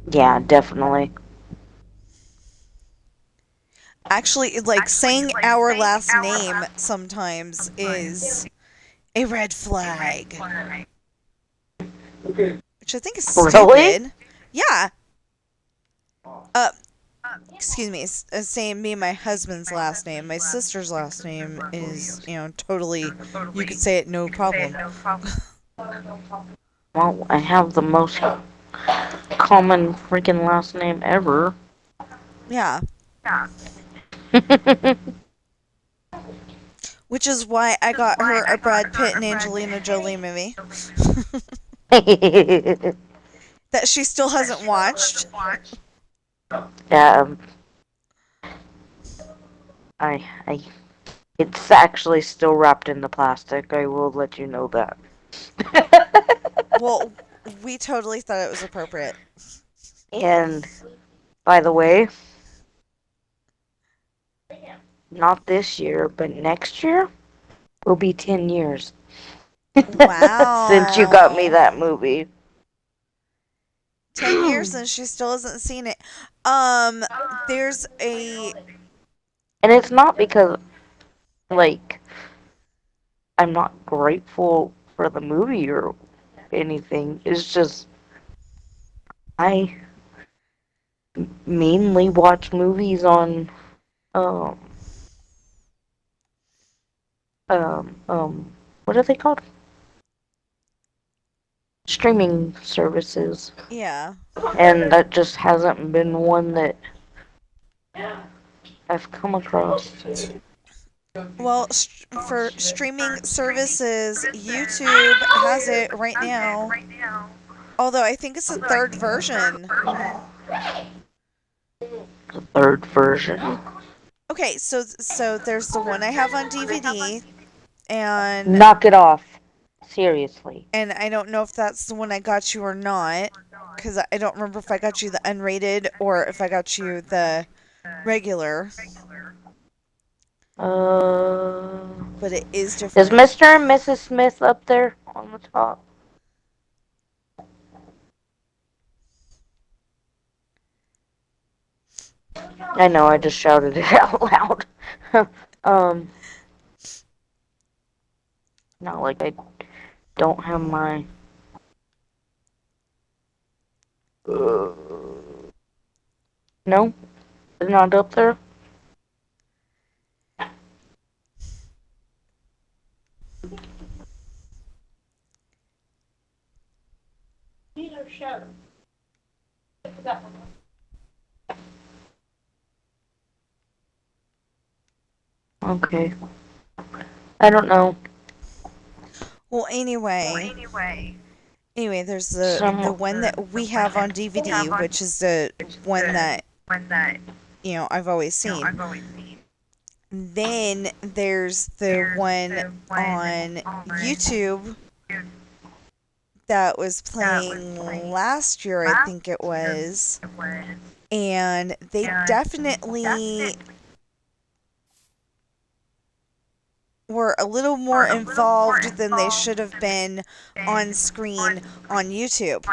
Yeah, definitely. Actually, like saying our last name sometimes is a red flag, which I think is Really? stupid. Yeah. Uh, excuse me. Saying me and my husband's last name. My sister's last name is, totally. You could say it no problem. Well, I have the most common freaking last name ever. Yeah. Which is why I got her a Brad Pitt and Angelina Jolie movie that she still hasn't watched. um, I, it's actually still wrapped in the plastic. I will let you know that. Well, we totally thought it was appropriate. And by the way, not this year, but next year, Will be 10 years since you got me Wow. that movie. 10 years And and she still hasn't seen it. Um, there's a. it's not because, like, I'm not grateful for the movie or anything. It's just, I mainly watch movies on, um, what are they called? Streaming services. Yeah. And that just hasn't been one that I've come across. Well, for streaming services, YouTube has it right now. Although I think it's a third version. The third version. Okay, so there's the one I have on DVD, and Knock it off. Seriously. I don't know if that's the one I got you or not, because I don't remember if I got you the unrated or if I got you the regular, Uh, but it is is different. Mr. and Mrs. Smith up there on the top? I know, I just shouted it out loud. um, Not like I don't have my. No, it's not up there. Okay, I don't know. Well, anyway, there's the Some. one that we have on DVD, which is the one that I've always seen. Then there's the one on YouTube that was playing last year, I think it was. And they definitely were a little more involved than they should have been on screen on YouTube.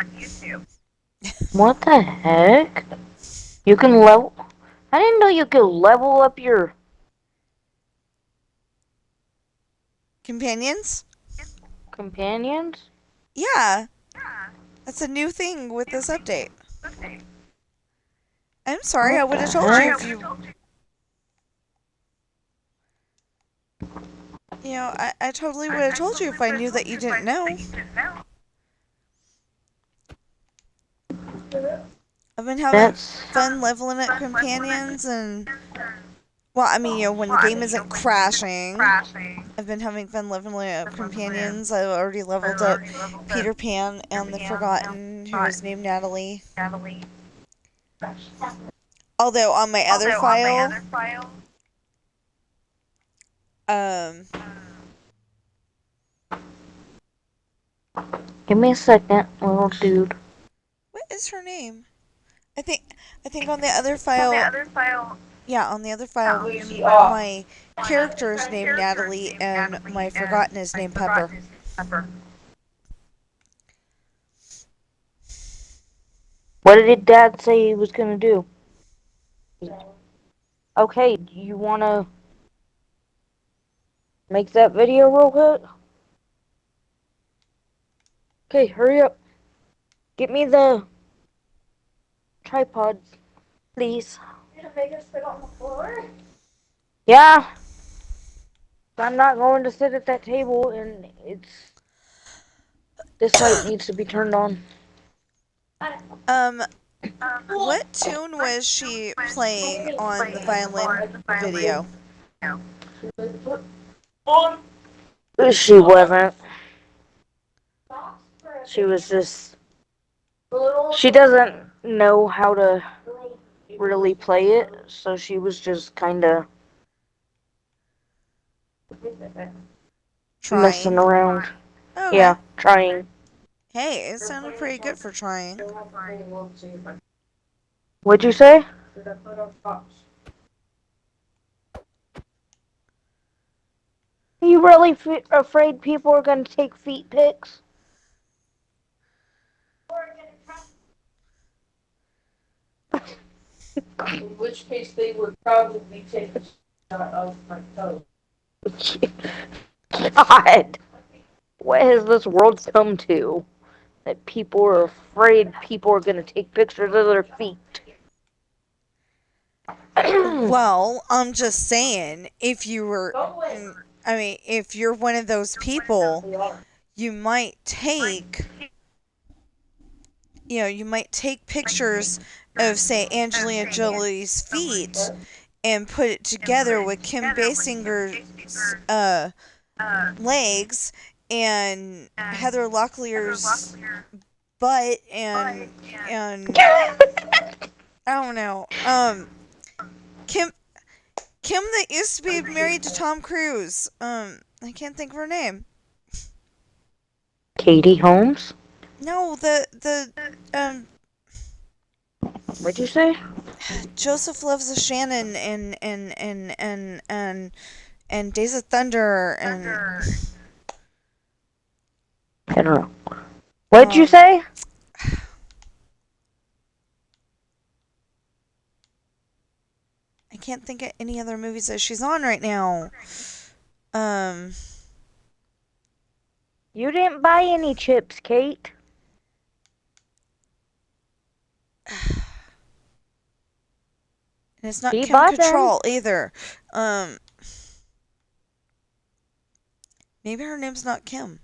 What the heck? You can level. I didn't know you could level up your Companions? companions. Yeah, that's a new thing with this update. I'm sorry, I What would the have told you heck? if you. I totally would have told you if I knew that you didn't know. I've been having That's fun leveling up companions and. Well, I mean, when the game isn't crashing, I've been having fun leveling up companions. I already leveled up Peter Pan and the Forgotten, who is named Natalie. Although on my other file, um, Give me a second, little dude. what is her name? I think I think on the other file, yeah, on the other file, my character is named Natalie and my Forgotten is named Pepper. What did Dad say he was gonna do? Okay, do you wanna make that video real quick? Okay, hurry up. Get me the tripod, please. You're gonna make us sit on the floor? Yeah, I'm not going to sit at that table, and this light needs to be turned on. Um, what tune was she playing on the violin video? She wasn't. She was just. She doesn't know how to really play it, so she was just kind of messing Trying. around. Oh, okay. Yeah, trying. Hey, it sounded pretty good for trying. What'd you say? You really afraid people are gonna take feet pics? In which case they would probably take a shot of my toe. God, what has this world come to? That people are afraid people are gonna take pictures of their feet. Well, I'm just saying, if you were, I mean, if you're one of those people, you might take, you might take pictures of, say, Angelina Jolie's feet and put it together with Kim Basinger's legs and Heather Locklear's butt and I don't know. Kim Kim that used to be married to Tom Cruise. I can't think of her name. Katie Holmes? No, the What'd you say? Joseph Loves a Shannon and Days of Thunder and I don't know. What'd you um say? I can't think of any other movies that she's on right now. Um You didn't buy any chips, Kate. and it's not She Kim bought them. Cattrall either. Um Maybe her name's not Kim.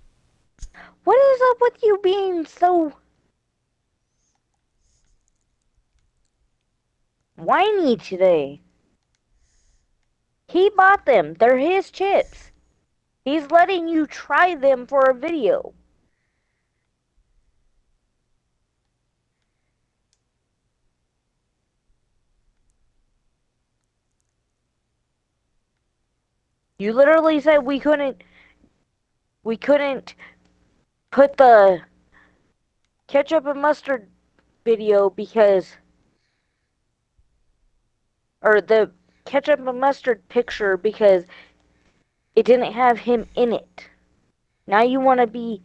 What is up with you being so whiny today? He bought them. They're his chips. He's letting you try them for a video. You literally said we couldn't put the ketchup and mustard video because or the ketchup and mustard picture because it didn't have him in it. Now you want to be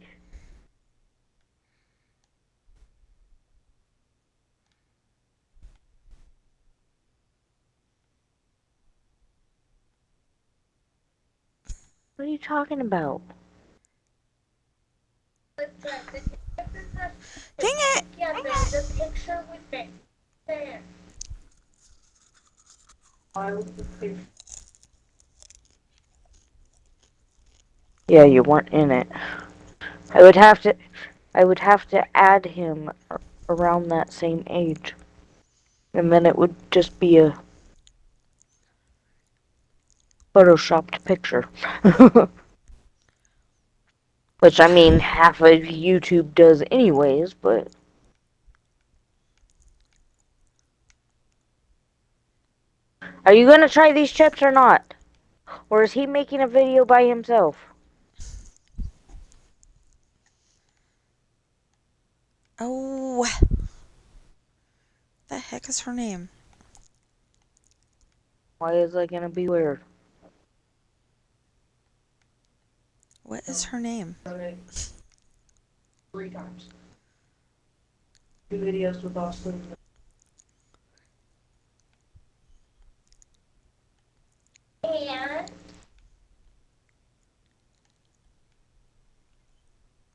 what are you talking about? Dang it! Yeah, you weren't in it. I would have to I would have to add him around that same age. And then it would just be a photoshopped picture. Which I mean half of YouTube does anyways, but are you gonna try these chips or not? Or is he making a video by himself? Oh, the heck is her name? Why is that gonna be weird? What is her name? 3 times. 2 videos with Austin.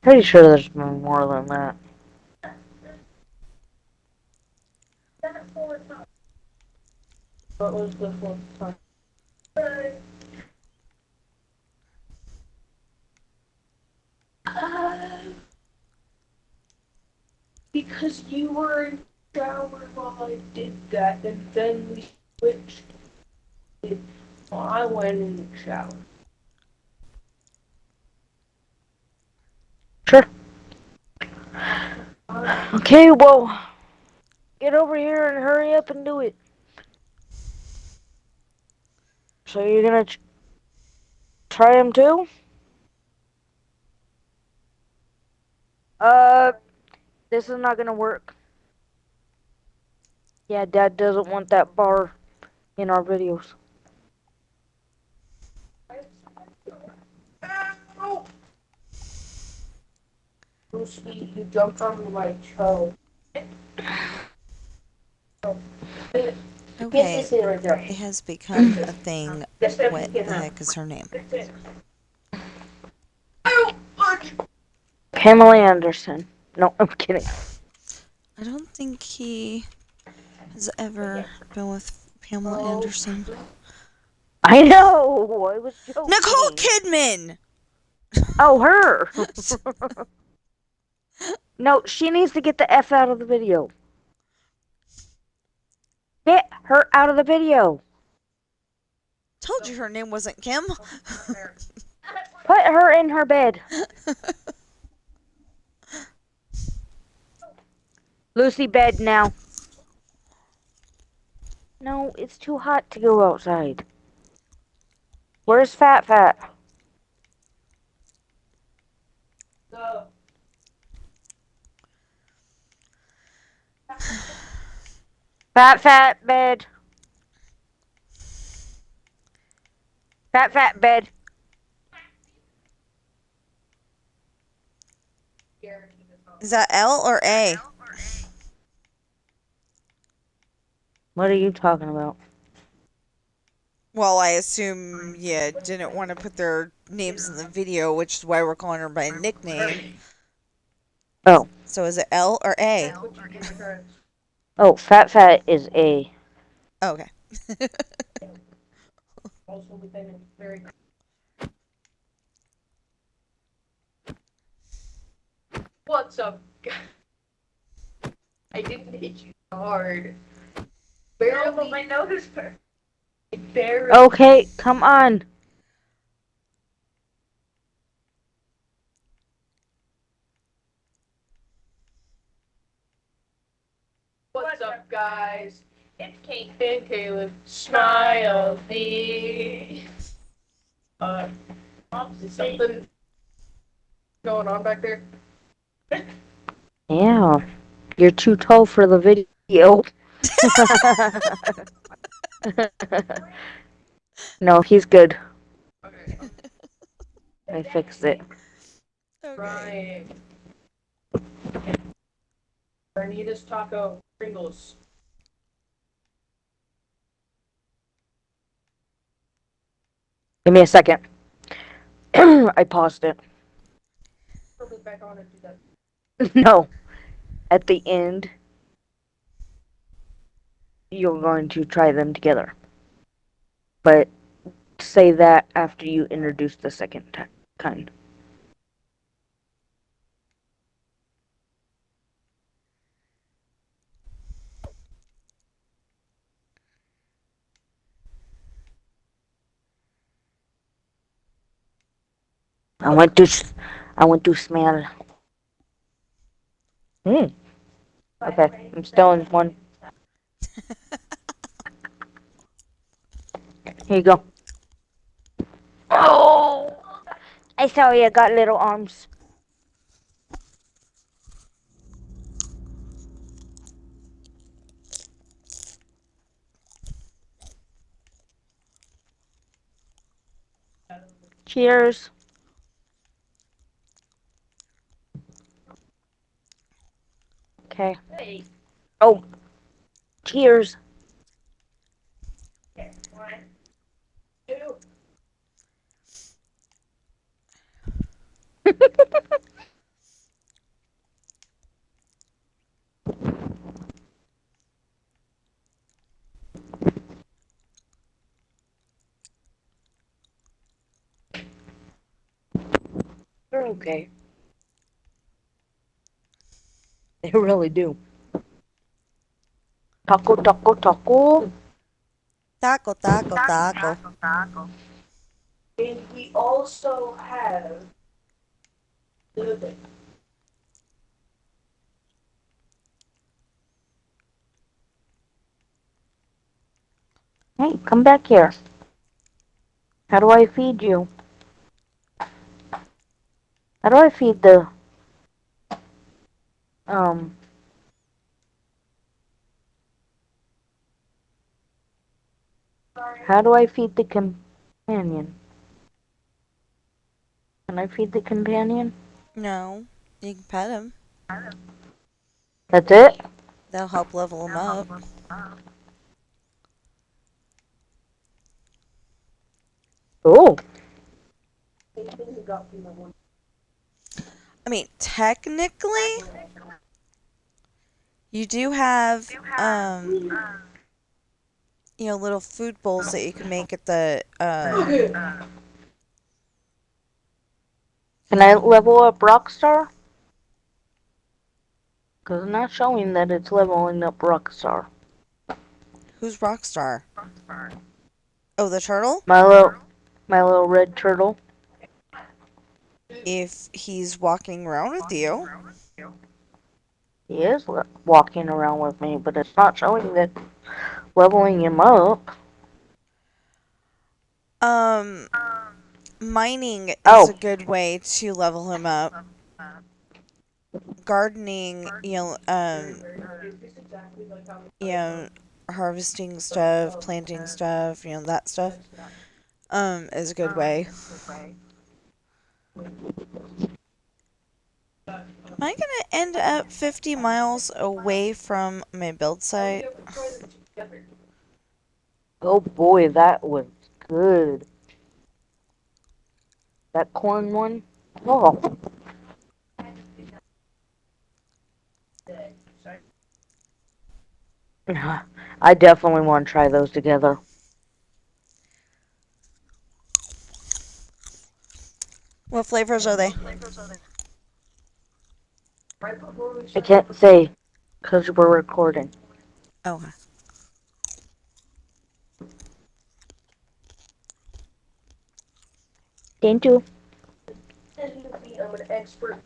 Pretty sure there's more than that. What was the 4th time? Because you were in the shower while I did that, and then we switched it while I went in the shower. Sure. Okay, well, get over here and hurry up and do it. So you're gonna try them too? Uh, this is not gonna work. Yeah, Dad doesn't want that bar in our videos. Lucy, you jumped on my toe. Yes, Okay, this is right there. it has become a thing. What the heck is her name? Pamela Anderson. No, I'm kidding. I don't think he has ever been with Pamela Oh, Anderson. I know. I was Nicole joking. Kidman! Oh, her. No, she needs to get the F out of the video. Get her out of the video. Told you her name wasn't Kim. Put her in her bed. Lucy, bed now. No, it's too hot to go outside. Where's Fat Fat? no. Fat Fat bed. Fat Fat bed. Is that L or A? What are you talking about? Well, I assume you didn't want to put their names in the video, which is why we're calling her by nickname. Oh. So is it L or A? Oh, Fat Fat is A. Oh, okay. What's up, guys? I didn't hit you hard. Barely. I noticed her. Barely. Okay, come on. What's up, guys? It's Kate and Caleb. Smiley. Is something going on back there? Yeah. You're too tall for the video. No, he's good. Okay. I fixed it. Okay. Trying. Bernita's Taco Pringles. Give me a second. I paused it. Put it back on and do that. No. At the end, you're going to try them together. But say that after you introduce the second kind. I want to smell. Hmm. Okay, I'm still in one. Here you go. Oh, I saw you got little arms. Cheers. Okay. Hey. Oh, cheers. One, two. They're okay. They really do. Taco, taco, taco. Taco, taco, taco. And we also have the Hey, come back here. How do I feed you? How do I feed the um? How do I feed the companion? Can I feed the companion? No, you can pet him. That's it? That'll help level him up. Oh. I mean, technically, you do have little food bowls that you can make at the Can I level up Rockstar? Because it's not showing that it's leveling up Rockstar. who's Rockstar? Oh, the turtle? My little red turtle. If he's walking around with you. He is walking around with me, but it's not showing that leveling him up. Um, Mining is Oh, a good way to level him up. Gardening, you know, harvesting stuff, planting stuff, that stuff, is a good way. Am I gonna end up 50 miles away from my build site? oh boy, that was good. That corn one? Oh, I definitely want to try those together. What flavors are they? I can't say because we're recording. Okay. Thank you. I'm an expert.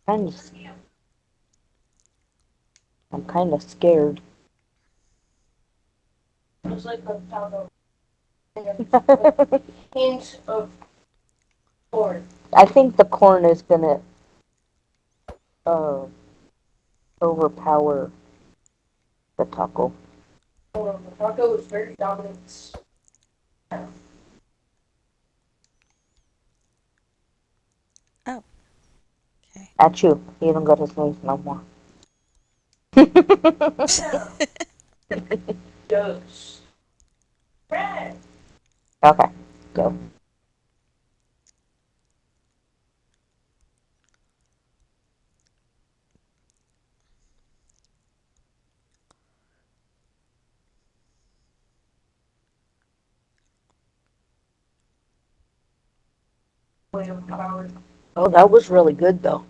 Kind of, I'm kind of scared. It's like a powder. Hint of corn. I think the corn is gonna uh, overpower the taco. The taco is very dominant. Oh, okay. At you. He don't got his nose no more. Dose. Red. Okay, go. Oh, that was really good though.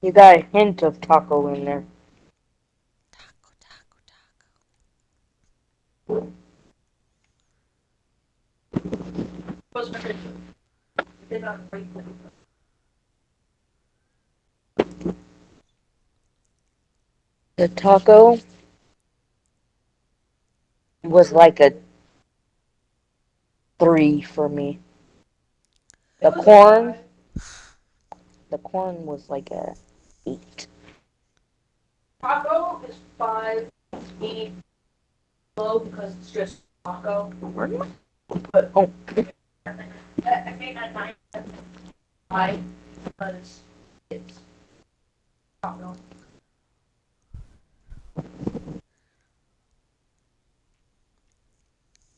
You got a hint of taco in there. Taco, taco, taco. The taco was like a 3 for me. The corn, the corn was like a 8. Taco is 5. Eat low because it's just taco. But Oh, I think at 9 high because it's taco.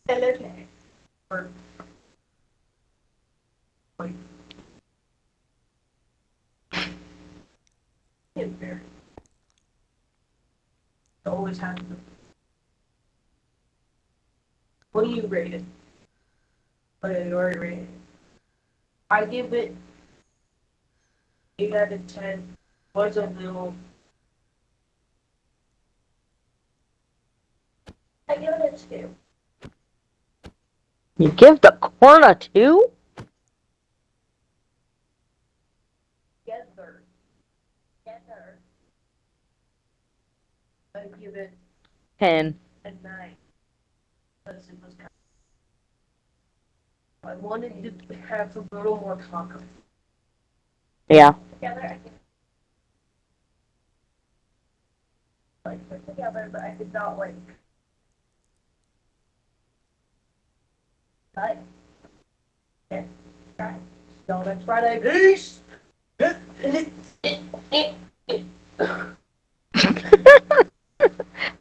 And okay. Or like in there. Always have to. What do you rate it? What do you already rate it? I give it 8 out of 10. Was a little. I give it a 2. you give the corn a 2? Together. Together. I give it 10. a 9. Because it was kind I wanted to have a little more taco. Yeah. Together, I could put together, but I did not cut. Yeah, right. So next Friday, peace.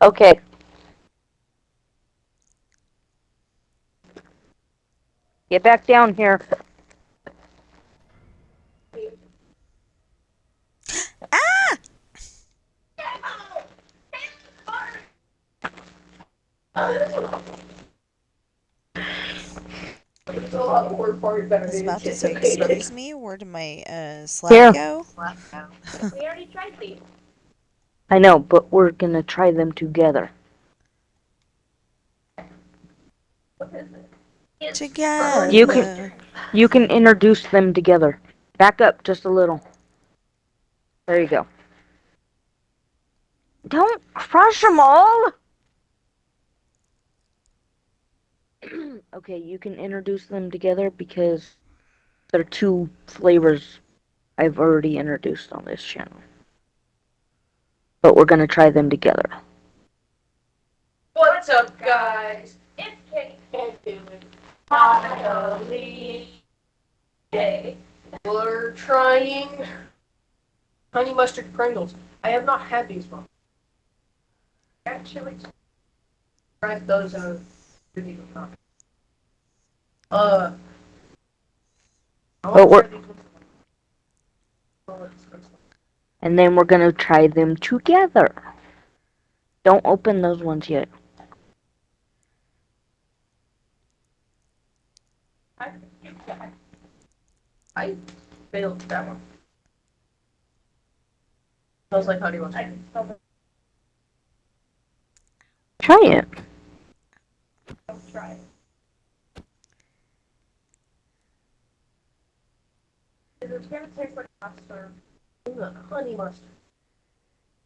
Okay. Get back down here. Ah! It's a lot more part I better was than about to say, anticipated. excuse me, where did my slap Here. go? We already tried these. I know, but we're gonna try them together. What is it? It's You can Together. you can introduce them together. Back up just a little. There you go. Don't crush them all. Okay, you can introduce them together because they're two flavors I've already introduced on this channel. But we're gonna try them together. What's up, guys? It's Kate and doing finally day. We're trying honey mustard Pringles. I have not had these before. Actually, tried those out. Uh, I But want to we're try these ones. and then we're gonna try them together. Don't open those ones yet. I, I failed that one. Smells like honey mustard. Try it. Don't try it. It's gonna taste like mustard. Honey mustard.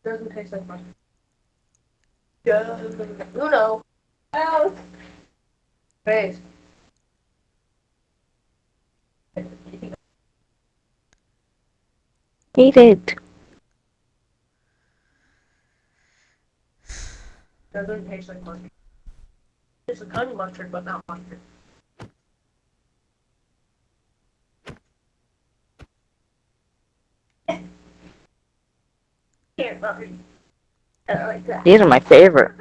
Doesn't taste like mustard. Uno. Out. Face. Eat it. Doesn't taste like mustard. It's like honey mustard, but not mustard. Here, mustard. I like that. These are my favorite.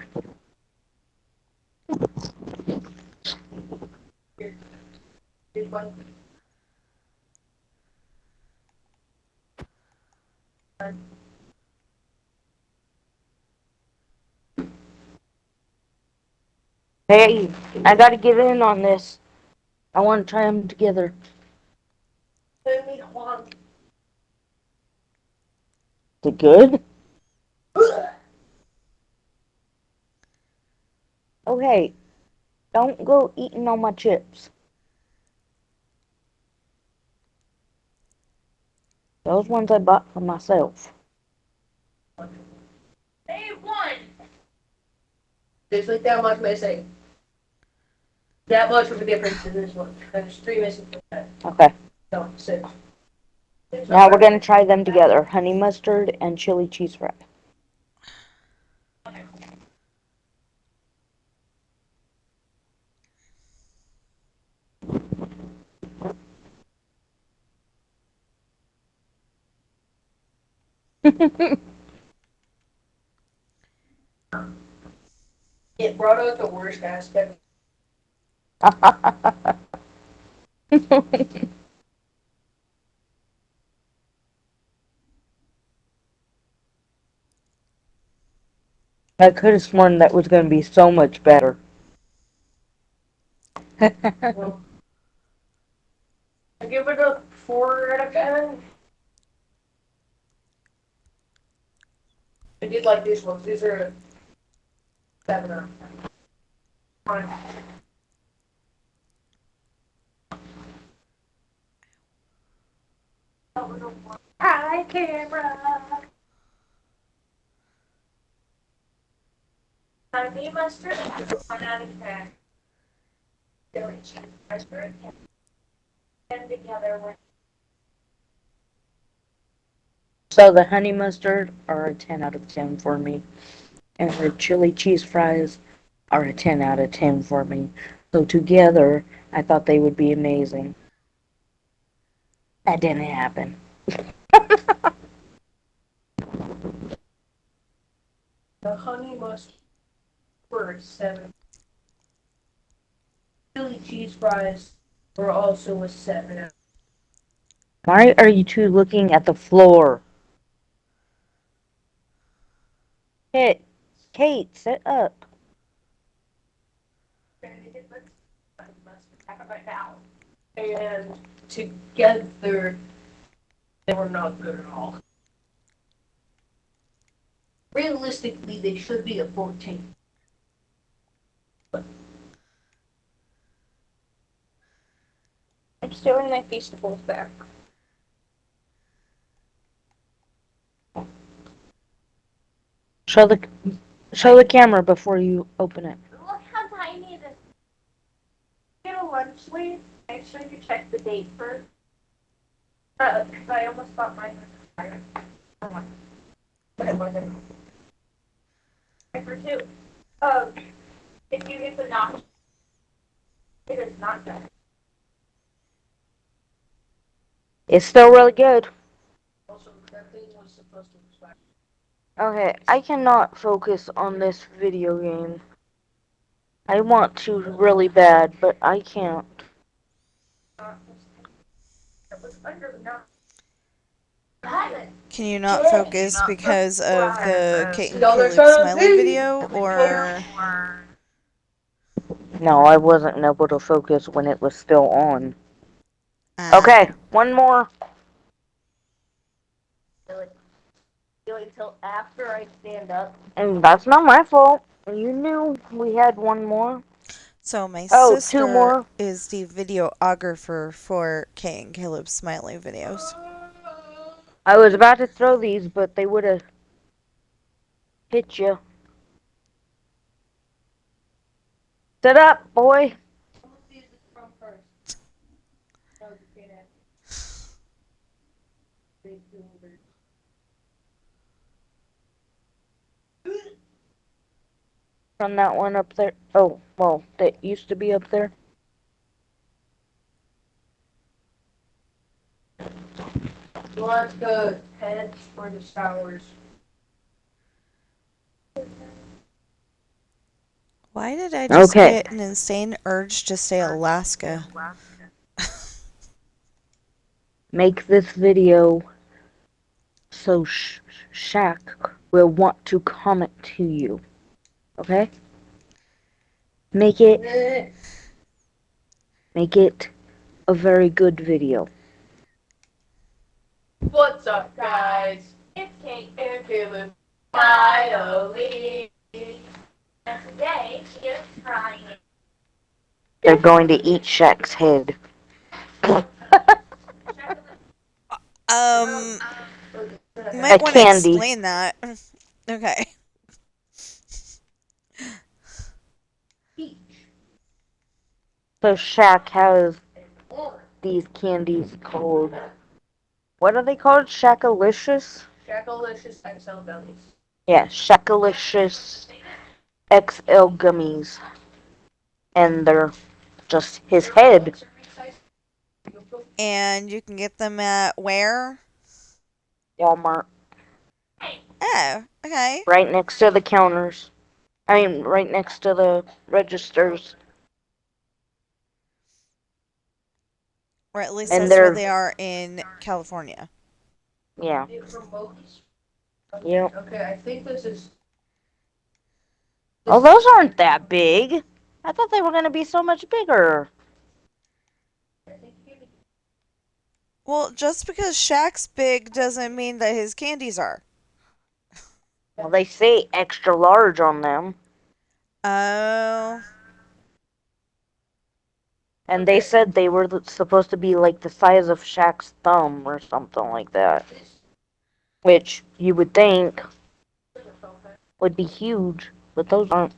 Here's one. Hey, I gotta get in on this. I want to try them together. Let me Juan. Is it good? Okay, don't go eating all my chips. Those ones I bought for myself. Hey, one. There's like that much missing. That much of a difference in this one. There's three missing from that. Okay, No, six. now we're gonna try them together. Honey mustard and chili cheese fry. It brought out the worst aspect. I could have sworn that was gonna be so much better. Well, I give it a 4 out of 10. I did like these ones. These are a 7 out of 10. Fine. Hi, camera. Honey mustard, 1 out of 10. So the honey mustard are a 10 out of 10 for me. And the chili cheese fries are a 10 out of 10 for me. So together, I thought they would be amazing. That didn't happen. The honey mustard were 7. Chili cheese fries were also a 7. Why are you two looking at the floor? Kate, sit up. And together, they were not good at all. Realistically, they should be a 14. I'm stealing my Feastables back. Show the camera before you open it. Look how tiny this is. Get a lunch leaf. Make sure you check the date first. Because I almost thought mine was expired. But it wasn't. For 2. If you get the notch, it is not done. It's still really good. Also, that thing was supposed to expire. Okay, I cannot focus on this video game. I want to really bad, but I can't. It was under the notch. Can you not focus because of the Kate and Y'all are Caleb trying to smiley see. video, or No, I wasn't able to focus when it was still on. ah? Okay, one more. Until after I stand up. And that's not my fault. You knew we had one more. So my Oh, two sister more. is the videographer for Kate and Caleb smiley videos. I was about to throw these, but they would have hit you. Sit up, boy. From that one up there. Oh, well, that used to be up there. You want the heads or the showers? Why did I just Okay. get an insane urge to say Alaska? Make this video so Shaq will want to comment to you. Okay? Make it a very good video. What's up, guys? It's Kate and Caleb. Finally. And today, she is trying. They're going to eat Shaq's head. You A might want to candy. explain that. Okay. So Shaq has these candies called, what are they called? Shackalicious? Shackalicious XL Bellies. Yeah, Shackalicious XL gummies. And they're just his head. And you can get them at where? Walmart. Oh, okay. Right next to the counters. I mean, right next to the registers. Or at least And that's where they're, they are in California. yeah. Yep. Okay, I think this is. Oh, those aren't that big. I thought they were going to be so much bigger. Well, just because Shaq's big doesn't mean that his candies are. Well, they say extra large on them. Oh. And they said they were supposed to be like the size of Shaq's thumb or something like that. Which you would think would be huge, but those aren't.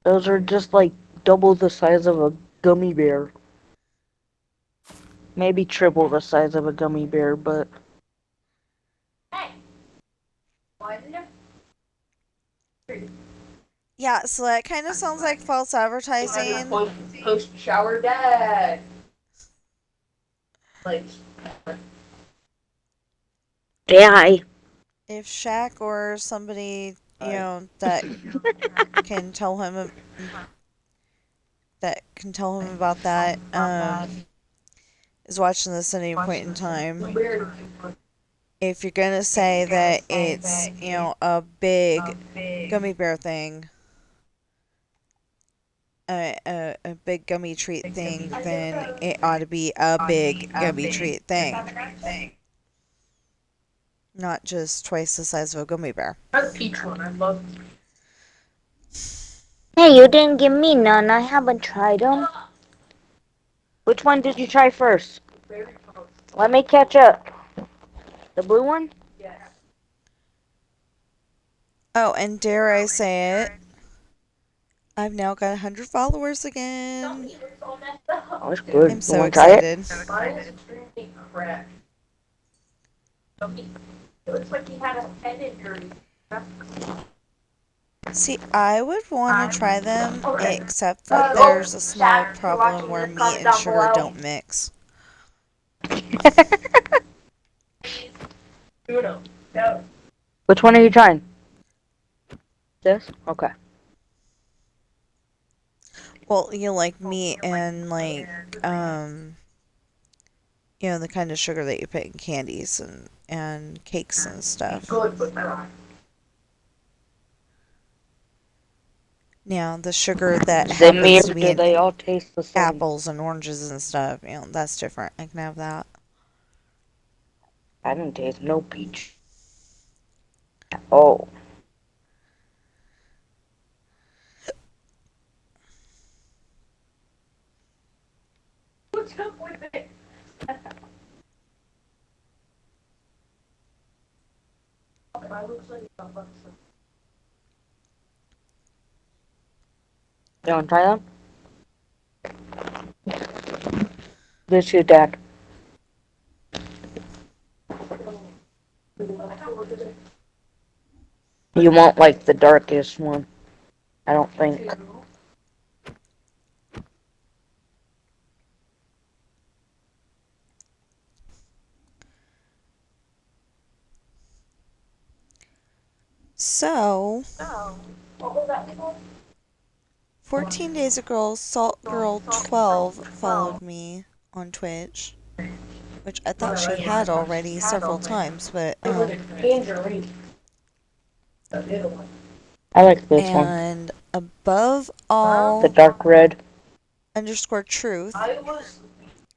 Those are just like double the size of a gummy bear. Maybe triple the size of a gummy bear, but Hey, why did it? Yeah, so that kind of sounds like false advertising. Post shower dad. Like, die. If Shaq or somebody, that can tell him about that is watching this at any point in time, weird. if you're gonna say that it's, a big gummy bear thing, a big gummy treat thing, then it ought to be a big gummy treat thing, not just twice the size of a gummy bear. That's the peach one. I love. Hey, you didn't give me none. I haven't tried them. Which one did you try first? Let me catch up. The blue one? Yeah. Oh, and dare I say it, I've now got 100 followers again. Oh, it's good. I'm You so want to try it? excited. Mine is extremely crashed. It looks like he had a head injury. See, I would want to try them, Okay. except for Oh, there's a small Saturn, if you're problem watching where this, meat comment and down sugar below. don't mix. Uno. No. Which one are you trying? This? Okay. Well, like meat and the kind of sugar that you put in candies and cakes and stuff. Good, but not. Now, the sugar that Send me, happens to or be do in they all taste the same? apples and oranges and stuff, that's different. I can have that. I didn't taste no peach. Oh. What's up with it? Mine looks like a bunch of. You want to try them? This your dad. You won't like the darkest one. I don't think. So, What was that? 14 days ago, Salt Girl 12 followed me on Twitch, which I thought she had already several times, but It was a tangerine. The middle one. I like this one. and above The all dark red. underscore truth I was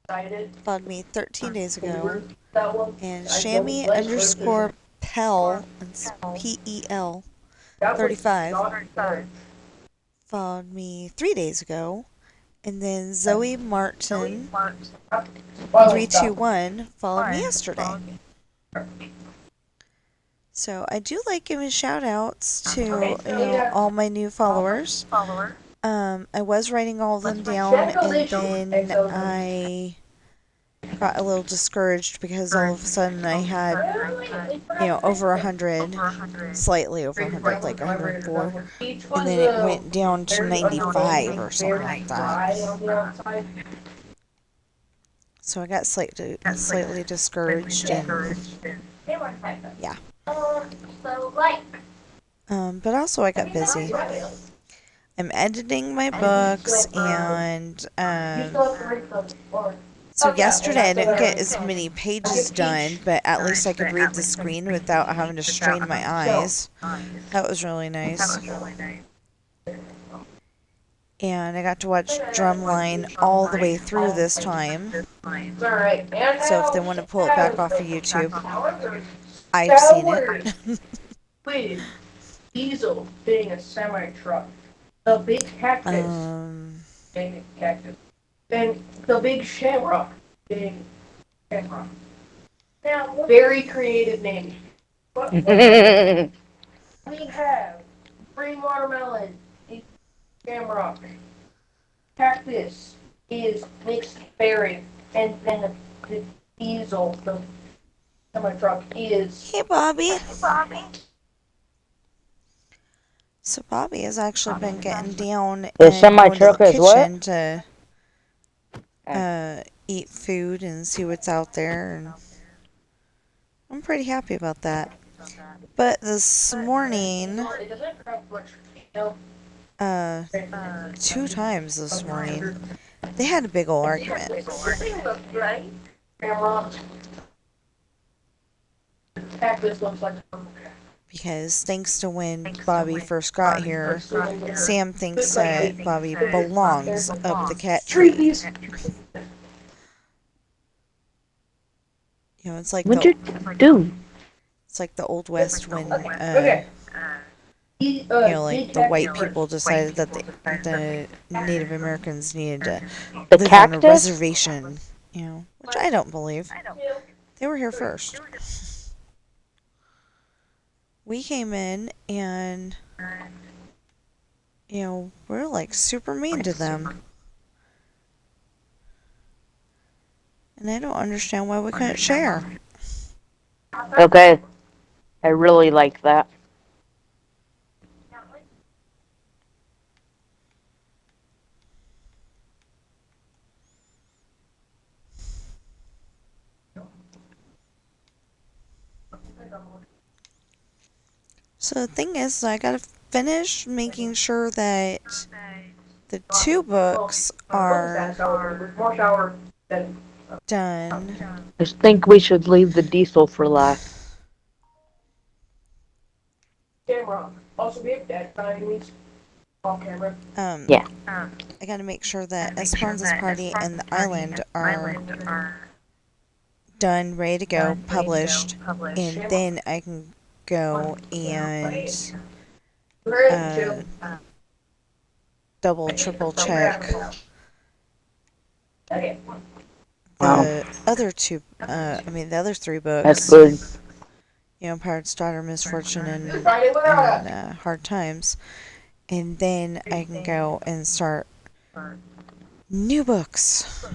excited followed me 13 days ago, that one. and I don't Shammy like underscore Pel, it's PEL that was 35 not good. followed me 3 days ago, and then Zoe Martin Well, 321 followed me yesterday. So I do like giving shout outs to all my new followers. I was writing all of them down, and then I got a little discouraged because all of a sudden I had over 100, slightly over 100, like 104, and then it went down to 95 or something like that. So I got slightly discouraged, and yeah. But also I got busy. I'm editing my books, and so yesterday I didn't get as many pages done, but at least I could read the screen without having to strain my eyes. That was really nice. And I got to watch Drumline all the way through this time. So if they want to pull it back off of YouTube, I've seen it. Please, diesel being a semi truck. The big cactus being a cactus. And the big shamrock being shamrock. Now, very creative name. What we have? Green watermelon, shamrock. cactus is makes berry, and then the diesel, the semi truck is. Hey, Bobby. So Bobby has actually been getting down The and semi going to the truck is what? kitchen to eat food and see what's out there, and I'm pretty happy about that. But this morning, It doesn't have much, you know. uh, 2 times this morning, they had a big ol' argument. Right? Camera. Cactus looks like. Because thanks to when Bobby first got here, Sam thinks that Bobby belongs up the cat tree. Trees. You know, it's like What'd you do? the Old West when Okay. like the white people decided that the Native Americans needed to The live on a cactus? reservation, which I don't believe. They were here first. We came in and, we're like super mean to them. And I don't understand why we couldn't share. Okay. I really like that. So the thing is, I gotta finish making sure that the 2 books are More shower than done. I think we should leave the diesel for last. camera. Also, we have dad times off camera. Yeah. I gotta make sure that Esperanza's Party and the Island are done, ready to go, published, and then I can go and double, triple check Okay. the other 2, the other 3 That's books. good. Pirate's Daughter, Misfortune, and Friday without Hard Times. And then I can go and start new books.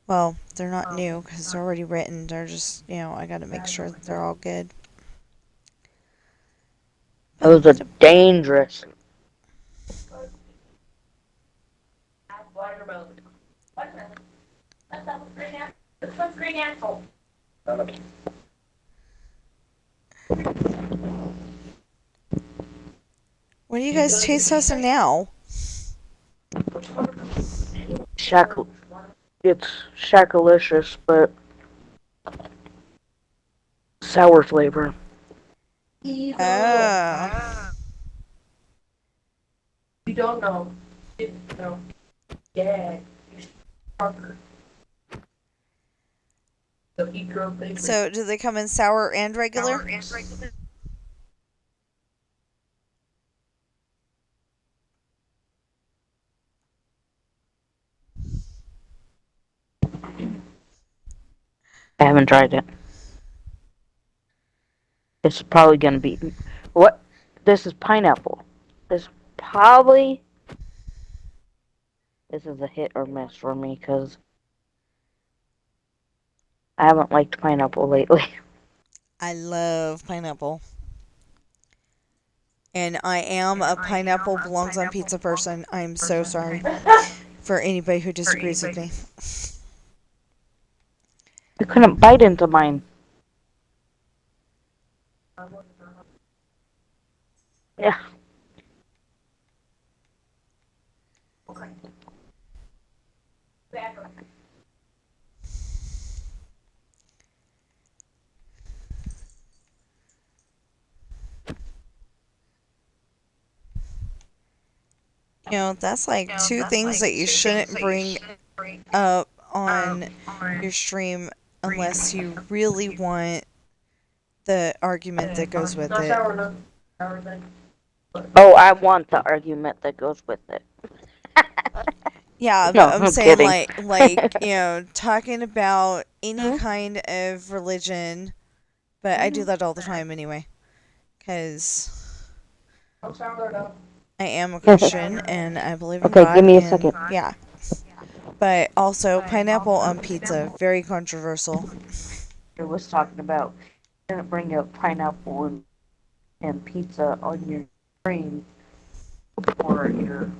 Well, they're not new because they're already written. They're just, I gotta make sure that they're all good. Those are dangerous. watermelon. Watermelon. This one's green apple. What are you guys taste testing now? It's shakalicious, but sour flavor. Oh. You don't know. Didn't know. Yeah. So eat your own bakery. So, do they come in sour and regular? I haven't tried it. It's probably gonna be what? This is pineapple. This is a hit or miss for me because I haven't liked pineapple lately. I love pineapple. And I am a pineapple belongs on pizza person. I'm so sorry for anybody who disagrees with me. I couldn't bite into mine. Yeah. That's like 2 things that you shouldn't bring up on your stream unless you really want the argument that goes with Not it. sour enough. Sour thing. Oh, I want the argument that goes with it. Yeah, No, but I'm I'm saying kidding. talking about any kind of religion, but I do that all the time anyway. 'Cause Not sour enough. I am a Christian and I believe in Okay, give God, me a and second. yeah. But also, pineapple on pizza, very controversial. I was talking about gonna bring up pineapple and pizza on your screen or your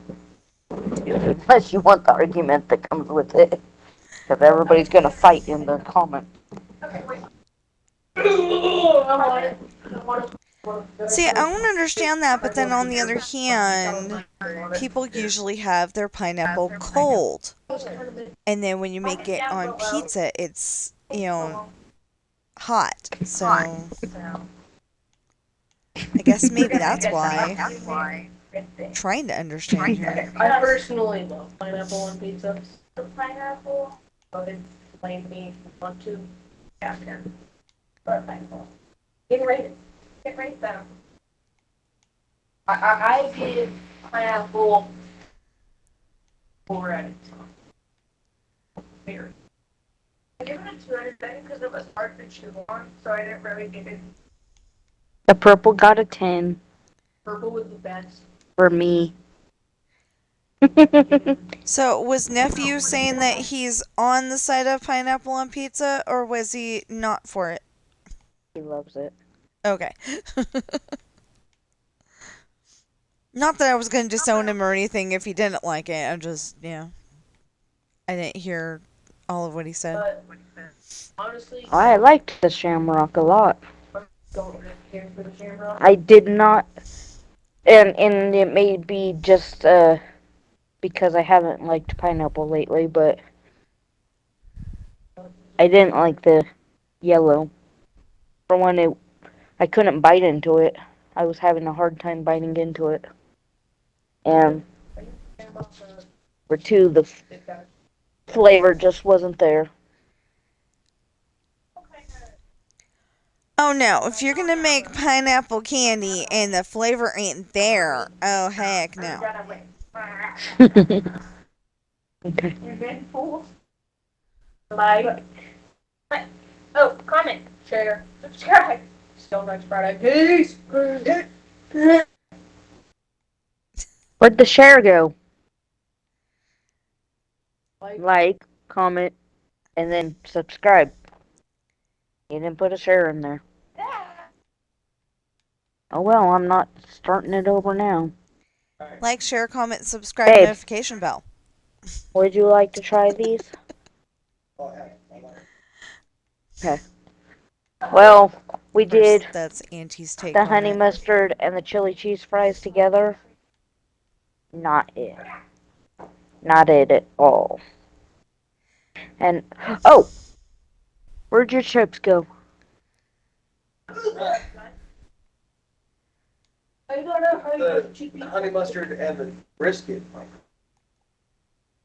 unless you want the argument that comes with it. Because everybody's gonna fight in the comment. Okay, wait. I want it. I want it. See, I don't understand that, but then on the other hand, people usually have their pineapple cold. And then when you make it on pizza, it's, hot. So I guess maybe that's why. I'm trying to understand here. I personally love pineapple on pizza. The pineapple. Go ahead, blame me if you want to. Yeah, I can. But pineapple. Get ready. Get ready down. I give pineapple 4 out of 10. Very. I give it a 2 out of 10 because it was hard to chew on, so I didn't really give it. The purple got a 10 Purple was the best. for me. So was nephew saying that he's on the side of pineapple on pizza, or was he not for it? He loves it. Okay. Not that I was going to disown him or anything if he didn't like it. I'm just, I didn't hear all of what he said. But honestly, I liked the shamrock a lot. don't really care for the shamrock. I did not, and it may be just because I haven't liked pineapple lately, but I didn't like the yellow. For one, I couldn't bite into it. I was having a hard time biting into it. And for two, the flavor just wasn't there. Oh no, if you're going to make pineapple candy and the flavor ain't there, oh heck no. Okay. Like, oh, comment, share, subscribe. Still next Friday. Peace. Where'd the share go? Like, Like, comment, and then subscribe. You didn't put a share in there. Oh well, I'm not starting it over now. Like, share, comment, subscribe, Babe, notification bell. would you like to try these? Okay. Well, we Of course, did that's Auntie's take the on honey it. mustard and the chili cheese fries together. Not it. Not it at all. And, oh! Where'd your chips go? I don't know how The honey mustard and the brisket.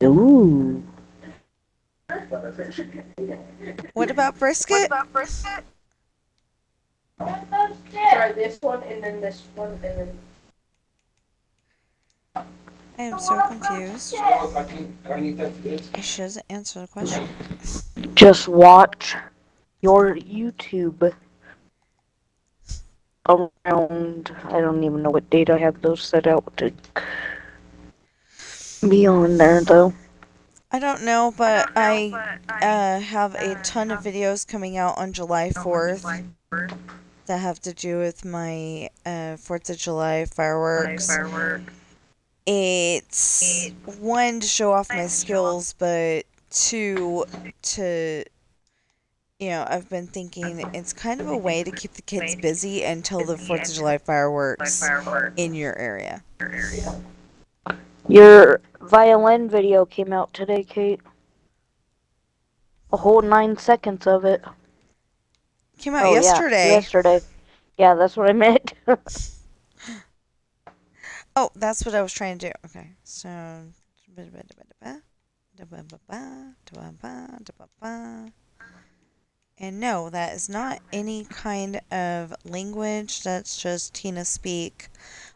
Ooh. What about brisket? try this one and then this one and then. I am so confused. I can eat that for this. She doesn't answer the question. Just watch your YouTube around, I don't even know what date I have those set out to be on there though. I don't know, but I have a ton of videos coming out on July 4th that have to do with my 4th of July fireworks. It's one, to show off my skills, but two, to, I've been thinking it's kind of a way to keep the kids busy until the 4th of July fireworks in your area. Your violin video came out today, Kate. A whole 9 seconds of it. Came out Oh yeah, yesterday. yesterday. Yeah, that's what I meant. Oh, that's what I was trying to do. Okay, so. And no, that is not any kind of language. That's just Tina speak.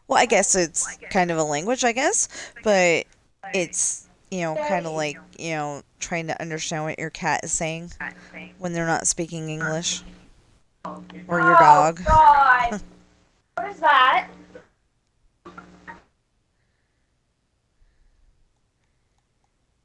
Well, I guess it's kind of a language, I guess. But it's, kind of like, trying to understand what your cat is saying when they're not speaking English. Or your dog. God. What is that?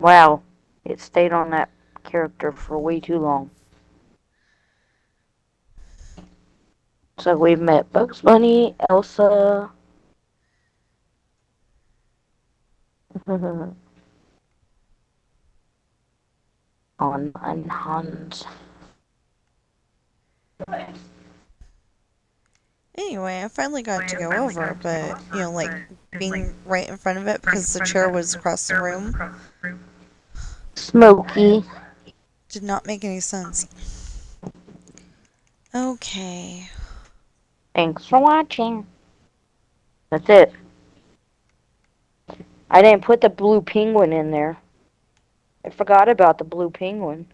Wow, it stayed on that character for way too long. So we've met Bugs Bunny, Elsa, on and Hans. Anyway, I finally got to go over, but, like being right in front of it because the chair was across the room Smokey. did not make any sense. Okay. Thanks for watching. That's it. I didn't put the blue penguin in there. I forgot about the blue penguin.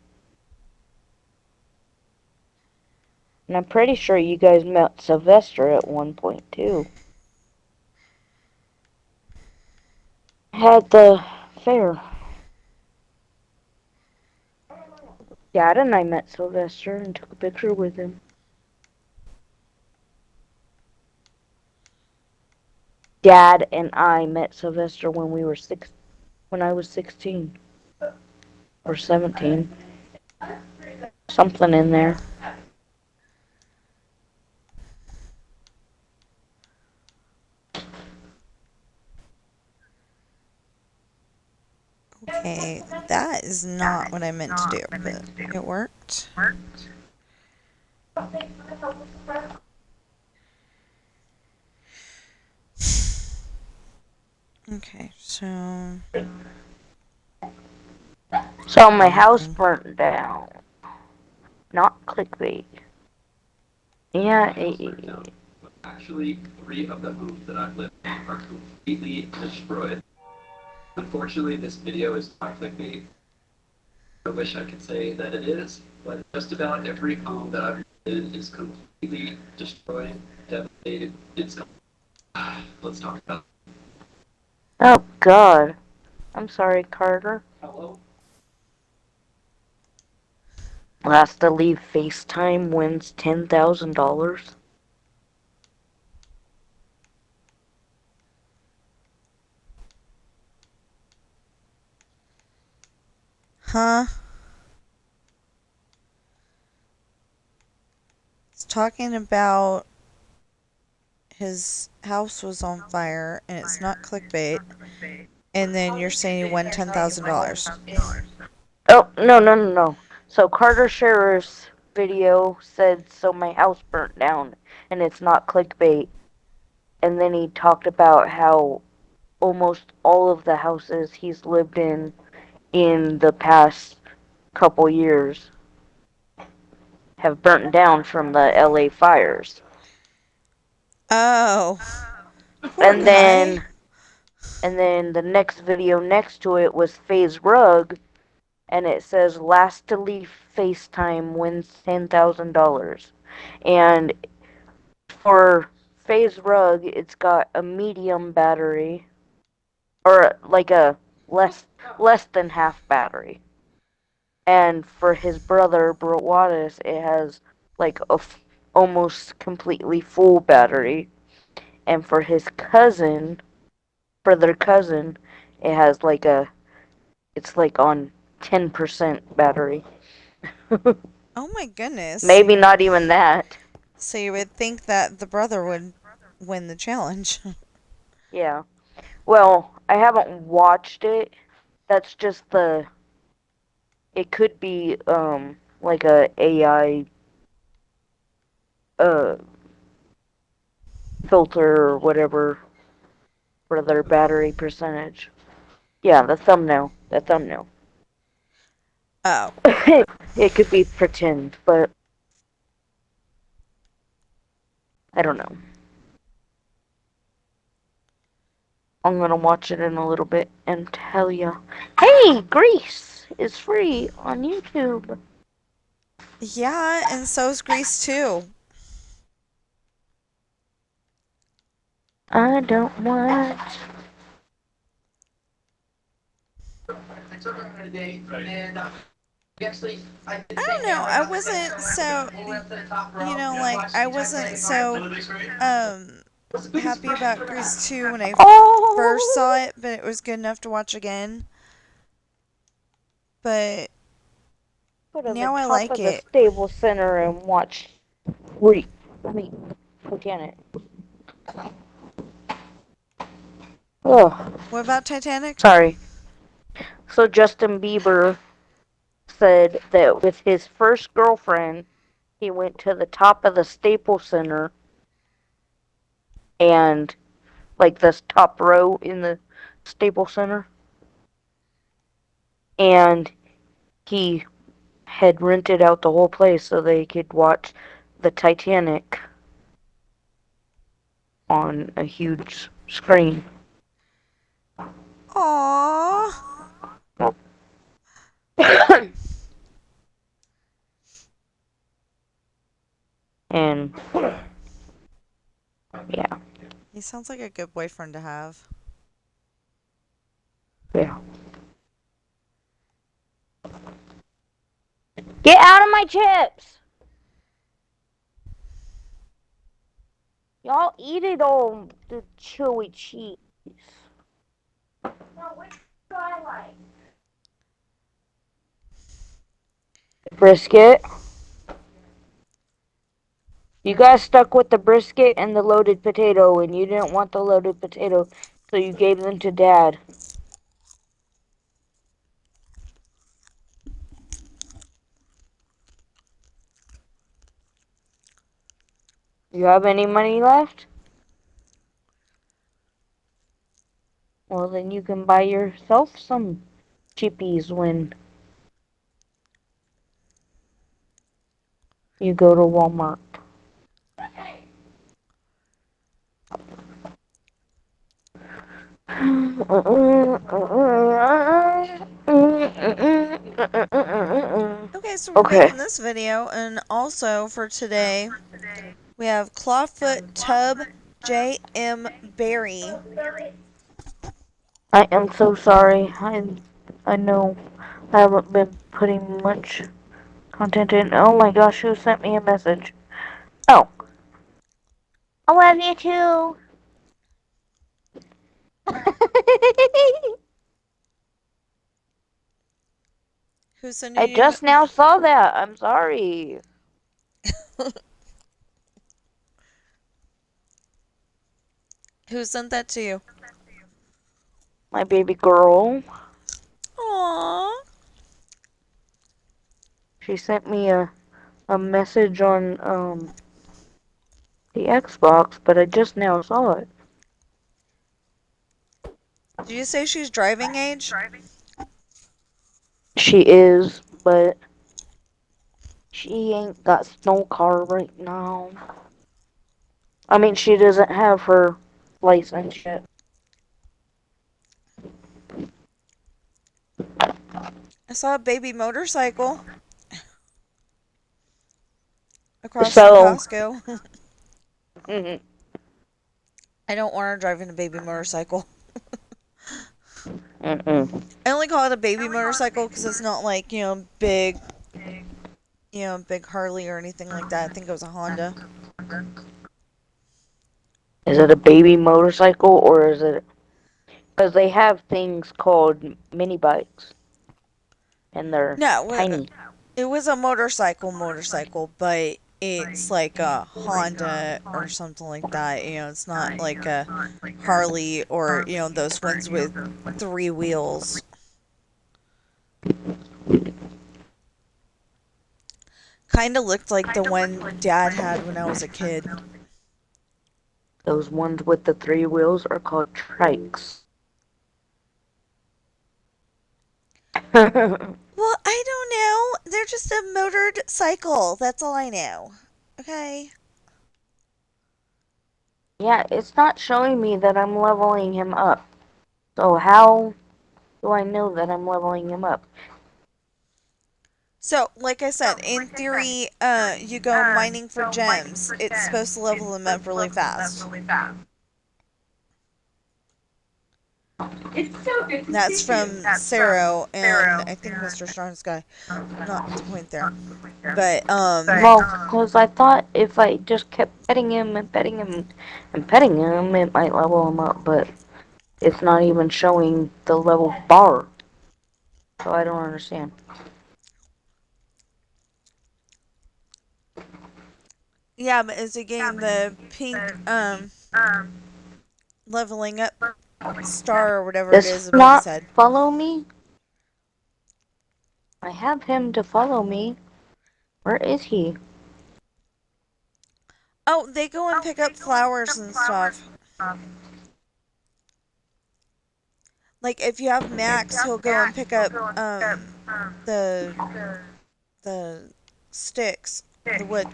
And I'm pretty sure you guys met Sylvester at one point too. Had the fair. Dad and I met Sylvester and took a picture with him. Dad and I met Sylvester when I was 16 or 17. Something in there. Okay, that is not what I meant to do, but it worked. Okay, so So my house nothing. burnt down. Not clickbait. Yeah, Actually, 3 of the homes that I've lived in are completely destroyed. Unfortunately, this video is not clickbait. I wish I could say that it is, but just about every home that I've lived in is completely destroyed, devastated. It's let's talk about. oh God. I'm sorry, Carter. Hello. Last to leave FaceTime wins $10,000. Huh? It's talking about his house was on fire and it's not clickbait. And then you're saying he won $10,000. Oh, no, no, no, no. So Carter Scherer's video said, so my house burnt down, and it's not clickbait. And then he talked about how almost all of the houses he's lived in the past couple years have burnt down from the LA fires. Oh, poor And guy. then and then the next video next to it was FaZe Rug, and it says last to leave FaceTime wins $10,000. And for FaZe Rug, it's got a medium battery, or like a less than half battery. And for his brother Brawadis, it has like almost completely full battery. And for their cousin, it has it's like on 10% battery. Oh my goodness. Maybe not even that. So you would think that the brother would win the challenge. Yeah. Well, I haven't watched it. That's just it could be like a AI uh filter or whatever for their battery percentage. Yeah, the thumbnail. The thumbnail. Oh. It could be pretend, but I don't know. I'm gonna watch it in a little bit and tell ya. Hey, Grease is free on YouTube. Yeah, and so's Grease too. I don't want. I took her on a date, and actually, I did I take don't know. camera. I Got the wasn't camera, so, and we went to the top row. And like, watched I the wasn't ejaculate card. so, happy about For Grease that. 2 when I first Oh, saw it, but it was good enough to watch again. but Go to the now I top like of the it. stable center and watch. Wait, let me look at it. Oh, What about Titanic? sorry. So Justin Bieber said that with his first girlfriend, he went to the top of the Staples Center and like this top row in the Staples Center, and he had rented out the whole place so they could watch the Titanic on a huge screen. Aww. And yeah, He sounds like a good boyfriend to have. yeah. Get out of my chips! Y'all eat it all, the chewy cheese. No, which do I like? Brisket. You guys stuck with the brisket and the loaded potato, and you didn't want the loaded potato, so you gave them to Dad. You have any money left? Well, then you can buy yourself some chippies when you go to Walmart. Okay, so we're Okay. making this video, and also for today, we have Clawfoot Tub J.M. Berry. I am so sorry. I know I haven't been putting much content in. Oh my gosh, who sent me a message? Oh, I love you too. Who's sending I you? just now saw that. I'm sorry. Who sent that to you? My baby girl. Aww. She sent me a message on the Xbox, but I just now saw it. Did you say she's driving age? She is, but she ain't got no car right now. I mean, she doesn't have her license yet. I saw a baby motorcycle across from So, Costco. mm-mm, I don't want her driving a baby motorcycle. mm-mm. I only call it a baby motorcycle because it's not like, big, big Harley or anything like that. I think it was a Honda. Is it a baby motorcycle or is it? Because they have things called mini bikes, and they're No, tiny. it was a motorcycle, but it's like a Honda or something like that. It's not like a Harley or, those ones with three wheels. Kind of looked like the one Dad had when I was a kid. Those ones with the three wheels are called trikes. Well, I don't know. They're just a motored cycle. That's all I know. Okay. Yeah, it's not showing me that I'm leveling him up. So how do I know that I'm leveling him up? So, like I said, in theory, you go mining for gems. It's supposed to level them up really fast. It's so good to That's see you. from Saro and I think Mr. Strong Sky. Not the point there. But, Well, because I thought if I just kept petting him and petting him and petting him, it might level him up, but it's not even showing the level bar. So I don't understand. Yeah, but it's again the pink leveling up star or whatever it Does is he above his not head. follow me? I have him to follow me. Where is he? Oh, they go and pick up flowers and stuff. Like if you have Max, he'll go and pick up the the sticks, the wood.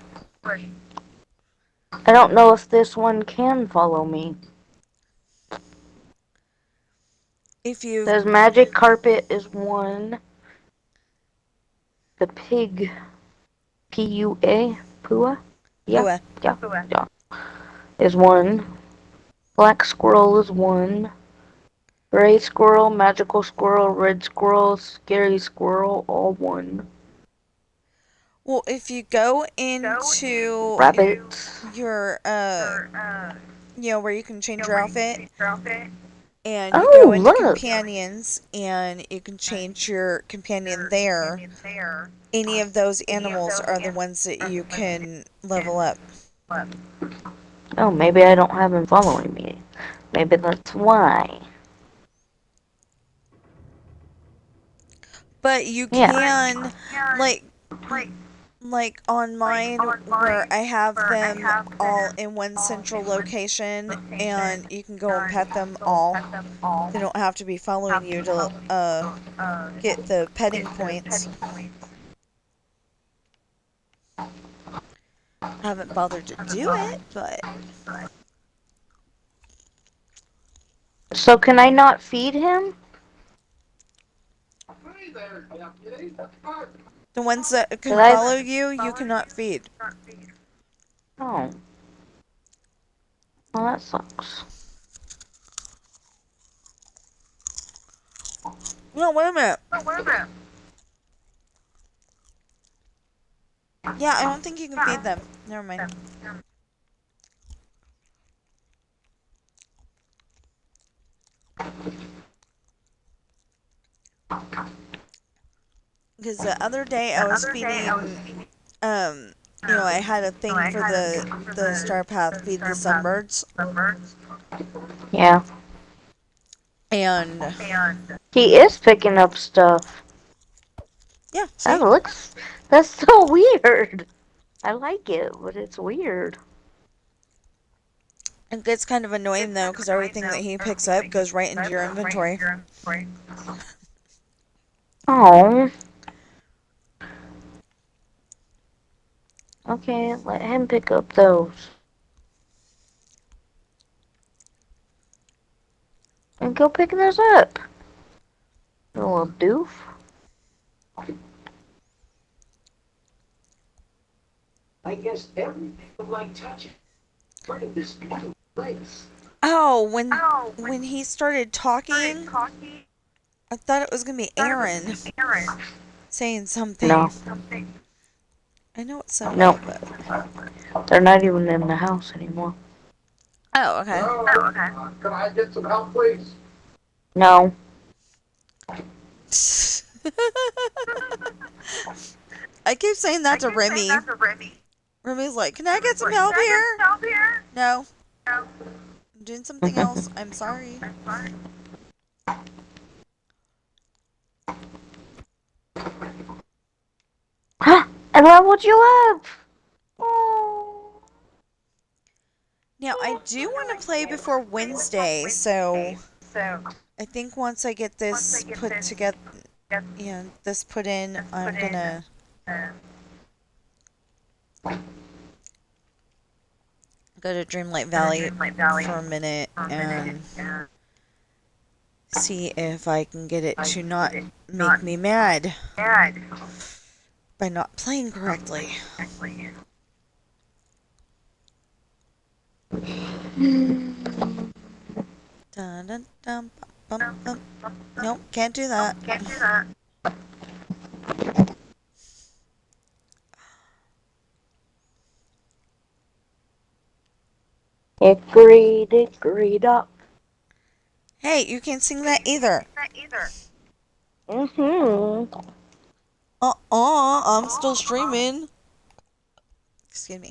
I don't know if this one can follow me. If you've Says magic carpet is one. The pig, P-U-A, Pua? Yeah, Pua. yeah, is one. Black squirrel is one. Gray squirrel, magical squirrel, red squirrel, scary squirrel, all one. Well, if you go into Rabbits. your where you can change your outfit and you go Oh, into look. companions and you can change your companion there, any of those animals are the ones that you can level up. Oh, maybe I don't have him following me. Maybe that's why. But you Yeah. can like like on mine where I have them all in one central location and you can go and pet them all. They don't have to be following you to get the petting points. Haven't bothered to do it, but So can I not feed him? Hey there, deputy. the ones that can Cause I. follow you, you cannot feed. Oh, well that sucks. No, wait a minute. Yeah, I don't think you can feed them. Never mind. Because the other day I was feeding, um, I had a thing for the Star Path feed the sunbirds, Yeah. and He is picking up stuff. yeah, That see, looks. That's so weird. I like it, but it's weird. it gets kind of annoying though because everything that he picks up goes right into your inventory. Oh. Okay, let him pick up those. And go pick those up. You little doof. I guess everything would like touching. Look at this beautiful place. Oh, when he started talking, I thought it was gonna be Aaron saying something. No. I know it's No. Sunday, but They're not even in the house anymore. oh, okay. Oh, can I get some help, please? No. I keep saying that to Remy. Remy's like, "Can I get some help here?" No, I'm doing something else. I'm sorry. I leveled you up! Oh. Now, I do want to play before Wednesday, so I think once I get this put together, this put in, I'm gonna go to Dreamlight Valley for a minute and see if I can get it to not make me mad by not playing correctly. Dun, dun, dun, bum, bum, bum. Nope, can't do that. Hickory dickory dock. Hey, you can't sing that either. Mm-hmm. I'm still streaming. Excuse me.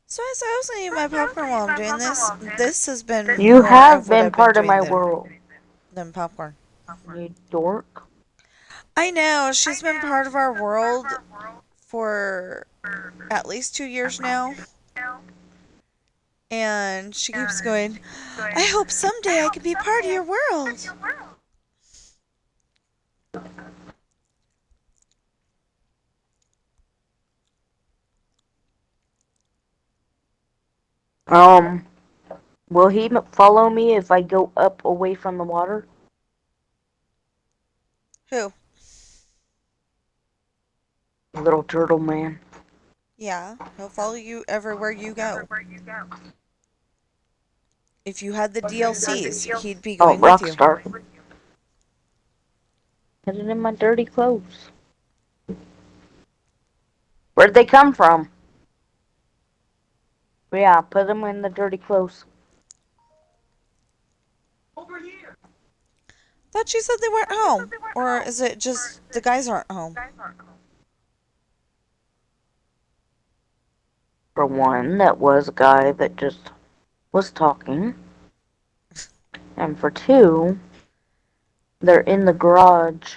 So as I was eating my popcorn while I'm doing this, this has been You more have of what been I've been part of doing my world. than popcorn. You dork. I know, she's been part of our world for at least 2 years now. And she keeps going, I hope someday I can be part of your world. Um, will he follow me if I go up away from the water? Who? Little turtle man. Yeah, he'll follow you everywhere you go. If you had the DLCs, he'd be Oh, going with you. Rockstar. Hidden in my dirty clothes. Where'd they come from? Yeah, put them in the dirty clothes. Over here. Thought you said they weren't home. Or is it just the guys aren't home? For one, that was a guy that just was talking. And for two, they're in the garage.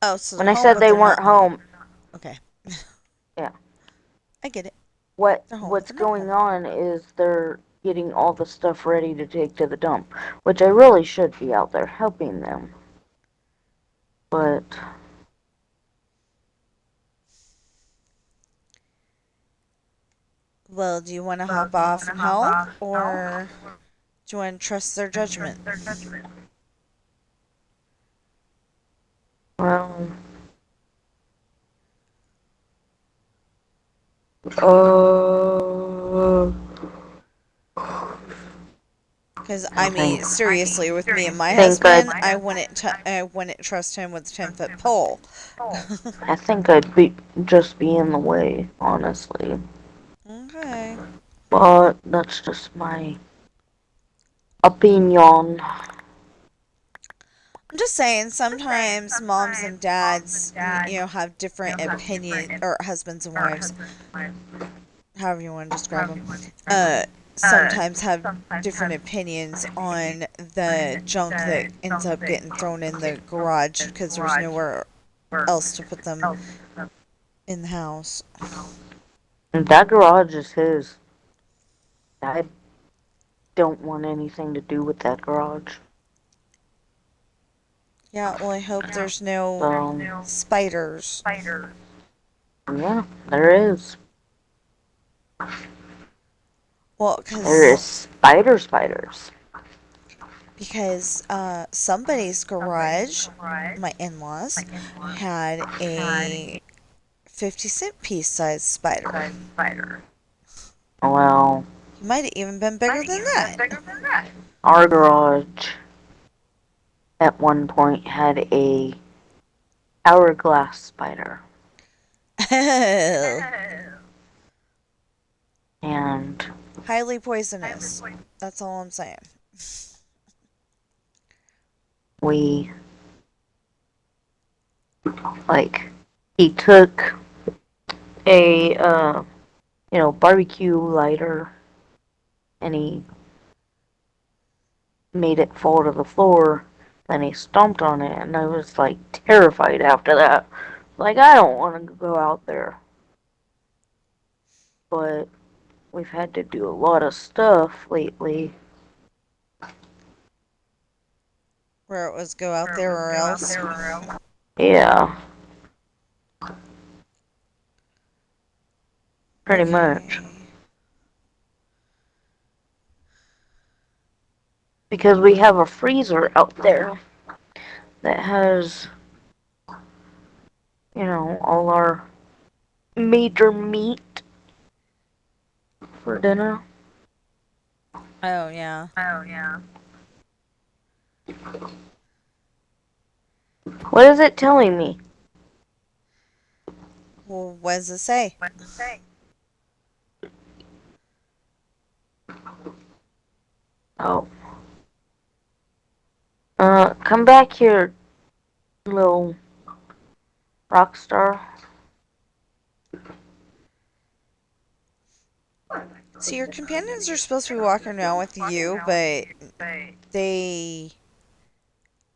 Oh, so When they're I home, said but they they're weren't not home. home, Okay. yeah. I get it. They're home, but What's they're not going home. on is they're getting all the stuff ready to take to the dump, which I really should be out there helping them. But Well, do you want to hop off and help? Or do you want to trust their judgment? well, uh, Because, I I think mean, seriously, with me and my think I'd husband, I wouldn't trust him with a 10-foot pole. I think I'd be in the way, honestly. Okay. But that's just my opinion. I'm just saying, sometimes moms and dads, have different opinion, or husbands and wives, however you want to describe them, uh, sometimes have different opinions on the junk that ends up getting thrown in the garage because there's nowhere else to put them in the house. And that garage is his. I don't want anything to do with that garage. Yeah, well, I hope there's no So, spiders. yeah, there is. Well, There is spiders. because somebody's garage, my in-laws, had a 50-cent piece sized spider. Well, He might have even been bigger than that. our garage at one point had a hourglass spider. And Highly poisonous. That's all I'm saying. we, like, he took a, barbecue lighter and he made it fall to the floor. Then he stomped on it, and I was like terrified after that. Like, I don't want to go out there. But we've had to do a lot of stuff lately. Where it was go out there or else. Yeah, pretty much. Okay. Because we have a freezer out there that has, all our major meat for dinner. Oh, yeah. What is it telling me? Well, what does it say? Oh. Come back here, little rock star. So your companions are supposed to be walking around with you, but they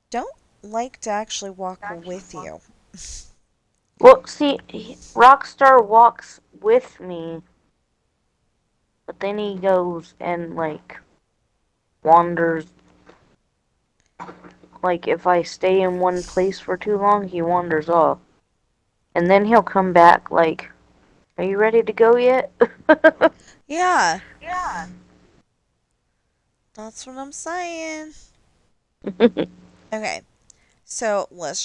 don't like to actually walk with you. Well, see, Rockstar walks with me, but then he goes and, like, wanders. Like, if I stay in one place for too long, he wanders off. And then he'll come back, like, are you ready to go yet? Yeah, that's what I'm saying. Okay, so let's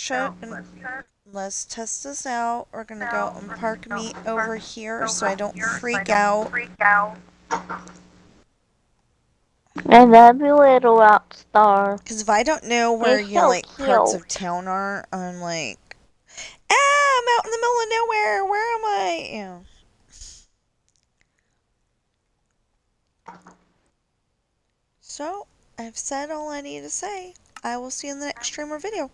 test this out. We're gonna go and park me over here so I don't freak out. I love you, little Rockstar. Because if I don't know You're where so like parts of cute. town are, I'm like, ah, I'm out in the middle of nowhere. Where am I? So I've said all I need to say. I will see you in the next stream or video.